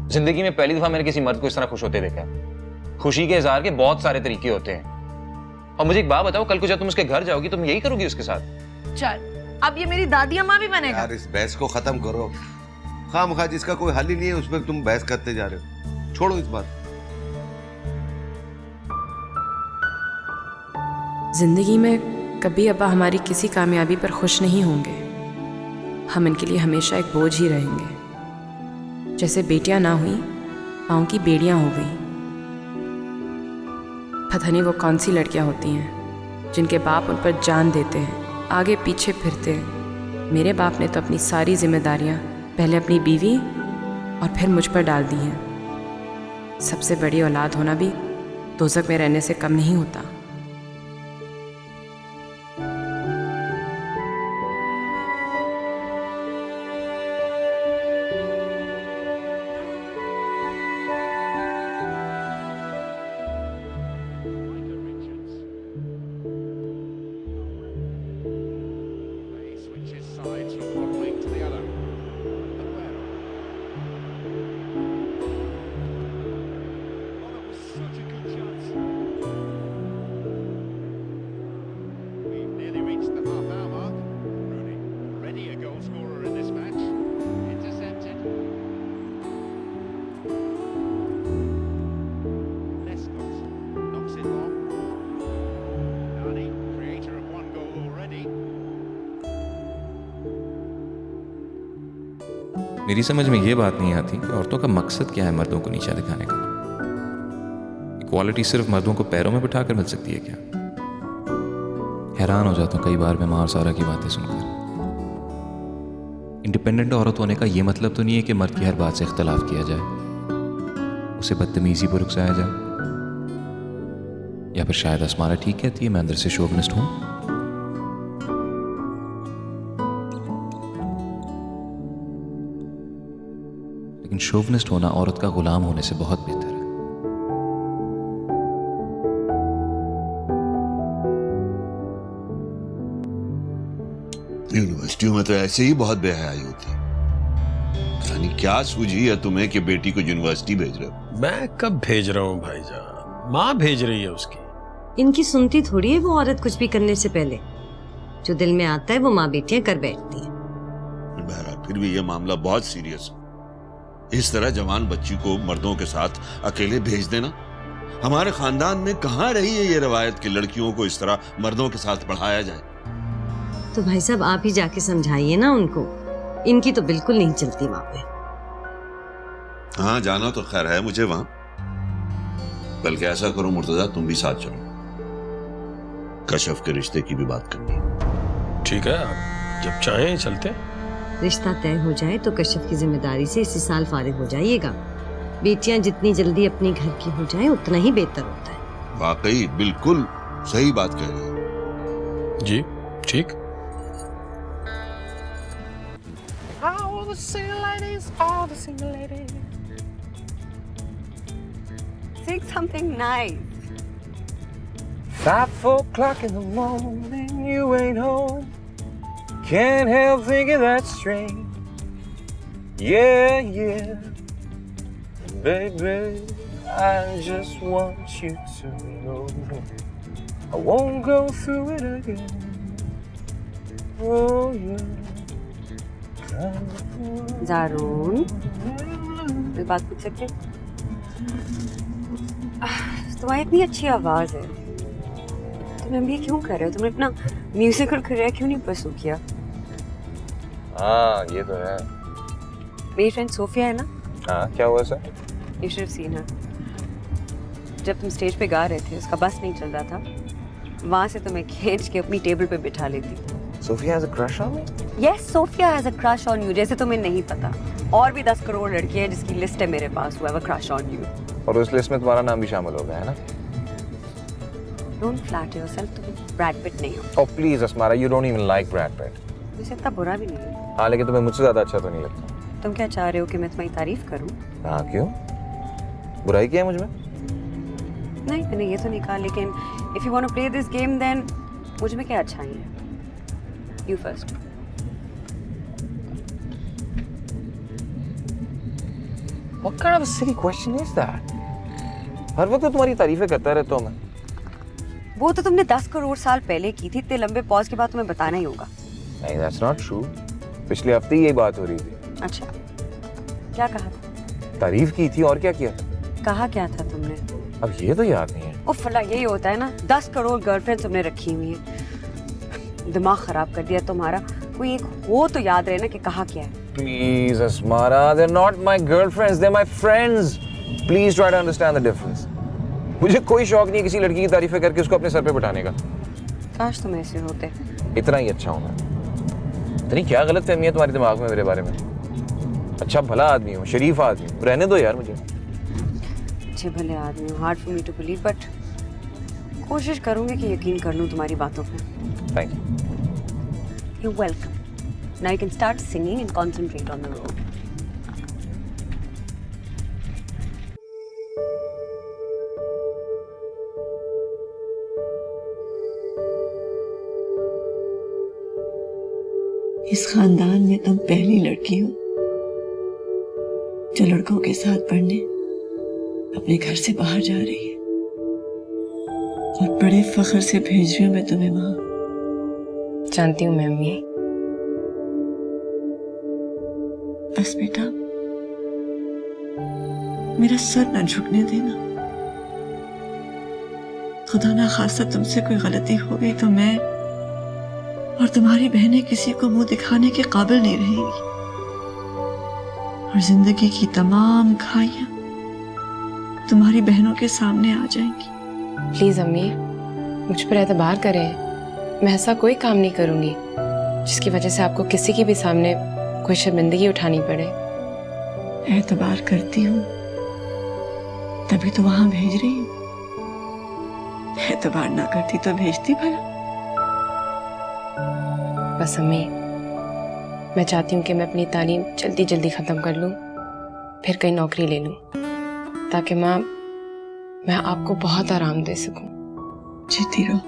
जिंदगी में पहली दफा मैंने किसी मर्द को इस तरह खुश होते देखा है। खुशी के इजहार के बहुत सारे तरीके होते हैं। और मुझे एक बात बताओ, कल को जब तुम उसके घर जाओगी तुम यही करोगी उसके साथ? चल, अब ये मेरी दादी अम्मा भी बनेगा। यार इस बहस को खत्म करो, खामखा जिसका कोई हल ही नहीं है उस पर तुम बहस करते जा रहे हो। छोड़ो इस बात। जिंदगी में कभी अब्बा हमारी किसी कामयाबी पर खुश नहीं होंगे। हम इनके लिए हमेशा एक बोझ ही रहेंगे। जैसे बेटियां ना हुई, पाँव की बेड़ियां हो गई। पता नहीं वो कौन सी लड़कियां होती हैं जिनके बाप उन पर जान देते हैं, आगे पीछे फिरते हैं। मेरे बाप ने तो अपनी सारी जिम्मेदारियां पहले अपनी बीवी और फिर मुझ पर डाल दी हैं। सबसे बड़ी औलाद होना भी दोज़ख में रहने से कम नहीं होता। मेरी समझ में ये बात नहीं आती कि औरतों का मकसद क्या है मर्दों को नीचा दिखाने का। इक्वालिटी सिर्फ मर्दों को पैरों में बिठाकर मिल सकती है क्या? हैरान हो जाता हूँ कई बार मैं माँ और सारा की बातें सुनकर। इंडिपेंडेंट औरत होने का ये मतलब तो नहीं है कि मर्द की हर बात से इख्तलाफ किया जाए, उसे बदतमीजी पर उकसाया जाए। या फिर शायद असमारा ठीक कहती है, मैं अंदर से शोविनिस्ट हूँ। लेकिन शोविनिस्ट होना औरत का गुलाम होने से बहुत बेहतर है। यूनिवर्सिटियों में तो ऐसे ही बहुत बेहयाई होती है। पता नहीं क्या सूझी है तुम्हें कि बेटी को यूनिवर्सिटी भेज रहे हो? मैं कब भेज रहा हूँ भाईजान, माँ भेज रही है उसकी। इनकी सुनती थोड़ी है वो औरत कुछ भी करने से पहले। जो दिल में आता है वो माँ बेटियां कर बैठती हैं। बहरहाल फिर भी ये मामला बहुत सीरियस है। इस तरह जवान बच्ची को मर्दों के साथ अकेले भेज देना, हमारे खानदान में कहाँ रही है ये रवायत कि लड़कियों को इस तरह मर्दों के साथ पढ़ाया जाए। तो भाई साहब आप ही जाके समझाइए ना उनको, इनकी तो बिल्कुल नहीं चलती वहां पे। हाँ जाना तो खैर है मुझे वहां, बल्कि ऐसा करो मुर्तजा तुम भी साथ चलो, कशफ के रिश्ते की भी बात करनी है। ठीक है, आप जब चाहें चलते हैं। रिश्ता तय हो जाए तो कशफ की जिम्मेदारी से इसी साल फारिग हो जाइएगा। बेटियां जितनी जल्दी अपने घर की हो जाएं उतना ही बेहतर होता है। वाकई बिल्कुल सही बात कह रही है जी। ठीक। All the single ladies, all the single ladies. Sing something nice. 5-4 o'clock in the morning, you ain't home. Can't help thinking that's strange. Yeah, yeah. Baby, I just want you to know I won't go through it again. Oh, yeah. ज़ारून, एक बात पूछ सकते? तुम्हारी इतनी अच्छी आवाज़ है, तुम MBA क्यों कर रहे हो? तुमने अपना म्यूजिकल करियर क्यों नहीं परसू किया? हाँ ये तो है। मेरी फ्रेंड सोफिया है ना? हाँ क्या हुआ sir? You should have seen her. जब तुम स्टेज पे गा रहे थे उसका बस नहीं चल रहा था, वहाँ से तुम्हें खींच के अपनी टेबल पे बिठा लेती। Sophia has a crush on me? Yes, Sophia has a crush on you. जैसे तुम्हें नहीं पता, और भी 10 करोड़ लड़कियां हैं जिसकी लिस्ट है मेरे पास who have a crush on you. और उस लिस्ट में तुम्हारा नाम भी शामिल होगा, है ना? Don't flatter yourself. तुम Brad Pitt नहीं हो. Oh please Asmara, you don't even like Brad Pitt. वैसे इतना बुरा भी नहीं है. हाँ, लेकिन तुम्हें मुझसे ज्यादा अच्छा तो नहीं लगता. तुम क्या चाह रहे हो कि मैं तुम्हारी तारीफ करूं? हाँ, क्यों? बुराई क्या है मुझ में? नहीं, मैंने ये तो नहीं कहा, लेकिन if you want to play this game, then मुझ में क्या अच्छा ही है? You first. What kind of a silly question is that? हर वक्त तो तुम्हारी तारीफें करता रहता हूँ मैं. वो तो तुमने 10 करोड़ साल पहले की थी. इतने लंबे पॉज के बाद तुम्हें बताना ही होगा. नहीं, that's not true. पिछले हफ्ते ही यही बात हो रही थी. अच्छा, क्या कहा था? तारीफ की थी और क्या किया? कहा क्या था तुमने? अब ये तो याद नहीं है. ओ फला, यही होता है ना. 10 करोड़ गर्लफ्रेंड तुमने रखी हुई है. दिमाग खराब कर दिया तुम्हारा. कोई एक हो तो याद रहे ना कि कहा क्या है. Please Asmara, they're not my girlfriends, they're my friends. Please try to understand the difference. मुझे कोई शौक नहीं है किसी लड़की की तारीफें करके उसको अपने सर पे बिठाने का. काश तुम ऐसे होते. इतना ही अच्छा हूँ मैं. इतनी क्या गलत फहमी है तुम्हारे दिमाग में मेरे बारे में? अच्छा भला आदमी हूँ, शरीफ आदमी हूँ. रहने दो यार मुझे. अच्छे भले आदमी हो. Hard for me to believe, but कोशिश करूंगी कि यकीन कर लूं तुम्हारी बातों पे. Thank you. You're welcome. Now you can start singing and concentrate on the road. इस खानदान में तुम पहली लड़की हो जो लड़कों के साथ पढ़ने अपने घर से बाहर जा रही है, और बड़े फख्र से भेज रही हूँ मैं तुम्हें वहां. जानती हूँ मैं अम्मी. बस बेटा, मेरा सर न झुकने देना. खुदा ना खास्ता तुमसे कोई गलती हो गई तो मैं और तुम्हारी बहनें किसी को मुंह दिखाने के काबिल नहीं रहेंगी, और जिंदगी की तमाम खाइयां तुम्हारी बहनों के सामने आ जाएंगी. प्लीज अम्मी, मुझ पर एतबार करें. मैं ऐसा कोई काम नहीं करूंगी जिसकी वजह से आपको किसी के भी सामने कोई शर्मिंदगी उठानी पड़े. एतबार करती हूँ तभी तो वहां भेज रही हूँ. एतबार ना करती तो भेजती भला. बस अम्मी, मैं चाहती हूँ कि मैं अपनी तालीम जल्दी जल्दी ख़त्म कर लूँ, फिर कहीं नौकरी ले लूँ, ताकि माँ मैं आपको बहुत आराम दे सकूँ. जीती रहो.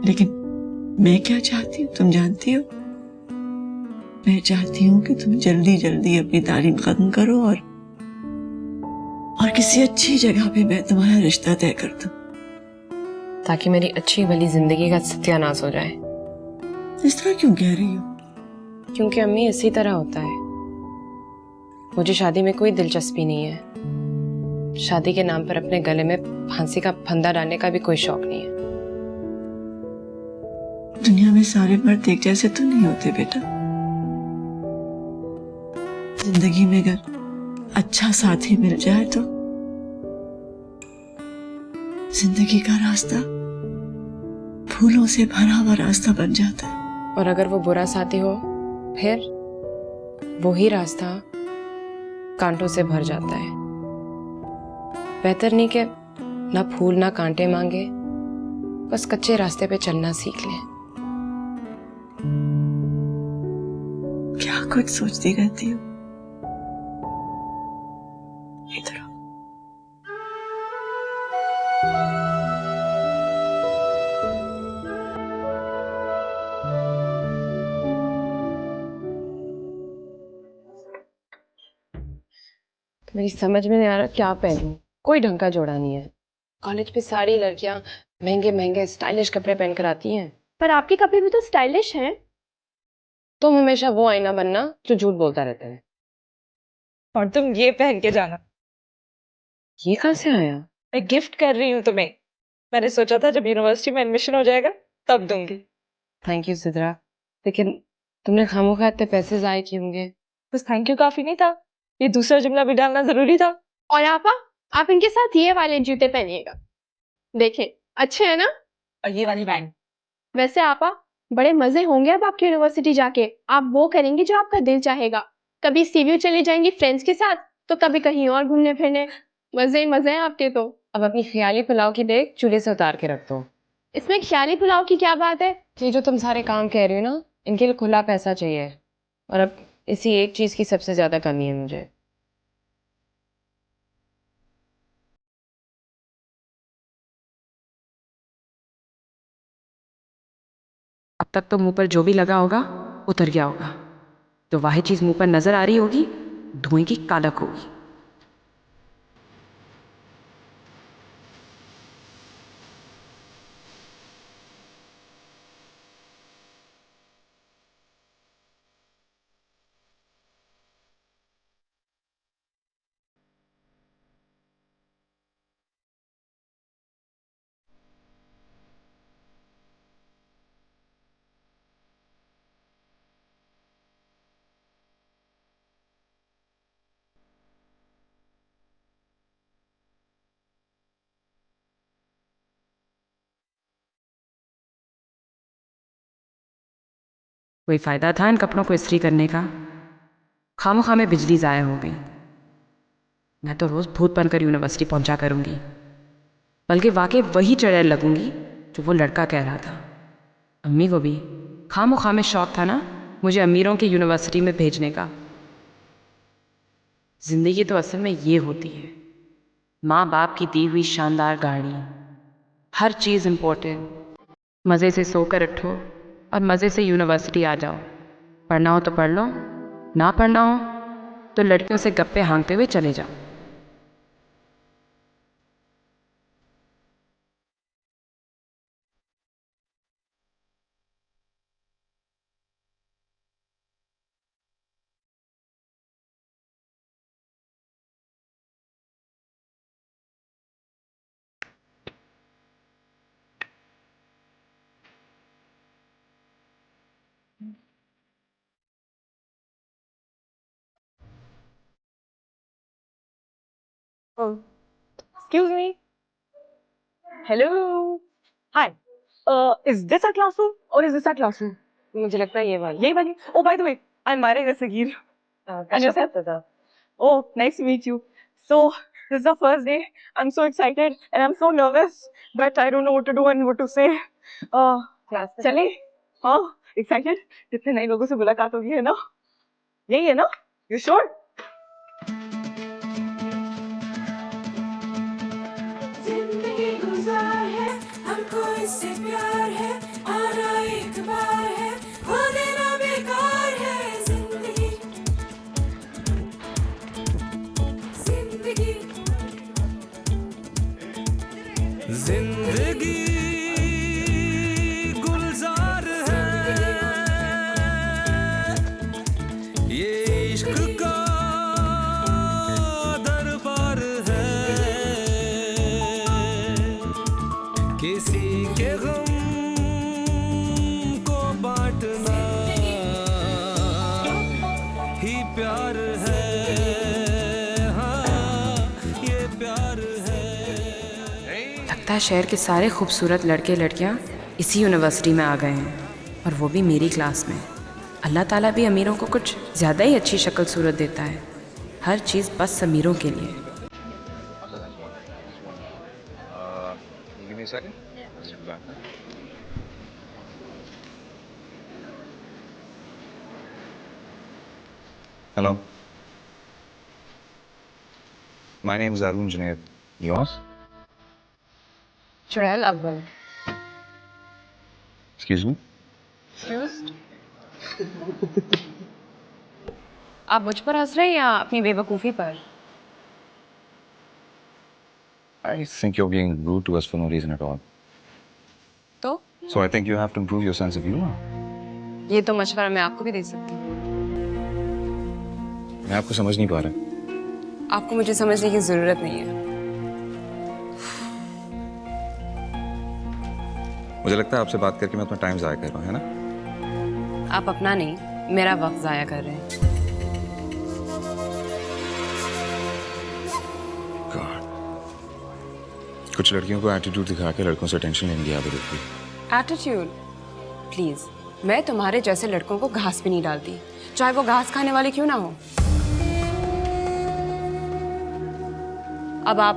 लेकिन मैं क्या चाहती हूँ तुम जानती हो? मैं चाहती हूँ कि तुम जल्दी जल्दी अपनी तालीम खत्म करो और किसी अच्छी जगह पे मैं तुम्हारा रिश्ता तय कर दूँ, ताकि मेरी अच्छी भली जिंदगी का सत्यानाश हो जाए. इस तरह क्यों कह रही हो? क्योंकि अम्मी इसी तरह होता है. मुझे शादी में कोई दिलचस्पी नहीं है. शादी के नाम पर अपने गले में फांसी का फंदा डालने का भी कोई शौक नहीं है. दुनिया में सारे मर्द एक जैसे तो नहीं होते बेटा. जिंदगी में अगर अच्छा साथी मिल जाए तो जिंदगी का रास्ता फूलों से भरा हुआ रास्ता बन जाता है. और अगर वो बुरा साथी हो, फिर वो ही रास्ता कांटों से भर जाता है. बेहतर नहीं कि ना फूल ना कांटे मांगे, बस कच्चे रास्ते पे चलना सीख लें. क्या कुछ सोचती रहती हो? इधर आओ. मेरी समझ में नहीं आ रहा क्या पहनूं. कोई ढंग का जोड़ा नहीं है. कॉलेज पे सारी लड़कियां महंगे महंगे स्टाइलिश कपड़े पहनकर आती हैं. पर आपके कपड़े भी तो स्टाइलिश हैं. तुम हमेशा वो आईना बनना जो झूठ बोलता रहता है. और तुम ये पहन के जाना. ये कहाँ से आया? मैं गिफ्ट कर रही हूँ तुम्हें. मैंने सोचा था जब यूनिवर्सिटी में एडमिशन हो जाएगा तब दूंगी. थैंक यू सिद्रा, लेकिन तुमने खामोखा इतने पैसे जाए किए होंगे. बस थैंक यू काफी नहीं था, ये दूसरा जुमला भी डालना जरूरी था. और आप इनके साथ ये वाले जूते पहनिएगा. देखें अच्छे हैं ना. और ये वाली बैंड. वैसे आपा बड़े मजे होंगे अब आपकी यूनिवर्सिटी जाके। आप वो करेंगे जो आपका दिल चाहेगा। कभी सीव्यू चले जाएंगी फ्रेंड्स के साथ, तो कभी कहीं और घूमने फिरने। मजे ही मजे हैं आपके तो। अब अपनी ख्याली पुलाव की देख चूल्हे से उतार के रख दो। इसमें ख्याली पुलाव की क्या बात है? ये जो तुम सारे काम कह रही हो ना, इनके लिए खुला पैसा चाहिए, और अब इसी एक चीज की सबसे ज्यादा कमी है मुझे। अब तक तो मुंह पर जो भी लगा होगा उतर गया होगा, तो वाही चीज मुंह पर नजर आ रही होगी, धुएं की कालक होगी। कोई फायदा था इन कपड़ों को इस्त्री करने का? खामोखा में बिजली ज़ाया हो गई। मैं तो रोज़ भूत बनकर यूनिवर्सिटी पहुंचा करूंगी, बल्कि वाकई वही चढ़ेल लगूंगी जो वो लड़का कह रहा था। अम्मी को भी खामोखा में शौक था ना मुझे अमीरों की यूनिवर्सिटी में भेजने का। जिंदगी तो असल में ये होती है, माँ बाप की दी हुई शानदार गाड़ी, हर चीज़ इम्पोर्टेंट। मज़े से सोकर उठो और मज़े से यूनिवर्सिटी आ जाओ। पढ़ना हो तो पढ़ लो, ना पढ़ना हो तो लड़कियों से गप्पे हाँकते हुए चले जाओ। Oh, excuse me. Hello. Hi. Is this a classroom or is this a classroom? मुझे लगता है ये यही वाली. Oh, by the way, I'm Maria Sagir. And yourself? Oh, nice to meet you. So, this is the first day. I'm so excited and I'm so nervous, but I don't know what to do and what to say. चले? हाँ, excited? जितने नए लोगों से मुलाकात होगी है ना? यही है ना? You sure? हमको इससे प्यार है, आना एक बार है, खो देना बेकार है। जिंदगी जिंदगी जिंदगी गुलजार है, ये इश्क का दरबार है। किसी के गम को बांटना ही प्यार है, हाँ ये प्यार है। लगता है शहर के सारे खूबसूरत लड़के लड़कियां इसी यूनिवर्सिटी में आ गए हैं, और वो भी मेरी क्लास में। अल्लाह ताला भी अमीरों को कुछ ज़्यादा ही अच्छी शक्ल सूरत देता है, हर चीज़ बस अमीरों के लिए। Give me a second. Back. Hello. My name is Arun Junaid. Yours? चुड़ैल अव्वल। Excuse me. Excused? आप मुझ पर हंस रहे हैं या अपनी बेवकूफ़ी पर? I think you're being rude to us for no reason at all. तो So I think you have to improve your sense of humor. ये तो मशवरा मैं आपको भी दे सकती हूँ। मैं आपको समझ नहीं पा रहा। आपको मुझे समझने की ज़रूरत नहीं है। मुझे लगता है आपसे बात करके मैं अपना टाइम ज़ाया कर रहा हूँ, है ना? आप अपना नहीं, मेरा वक्त ज़ाया कर रहे हैं। कुछ लड़कियों को एटीट्यूड दिखा के लड़कों से टेंशन लेने की आदत होती है। एटीट्यूड? प्लीज़ मैं तुम्हारे जैसे लड़कों को घास भी नहीं डालती, चाहे वो घास खाने वाले क्यों ना हो। अब आप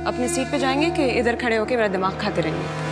अपनी सीट पे जाएंगे कि इधर खड़े होके मेरा दिमाग खाते रहेंगे?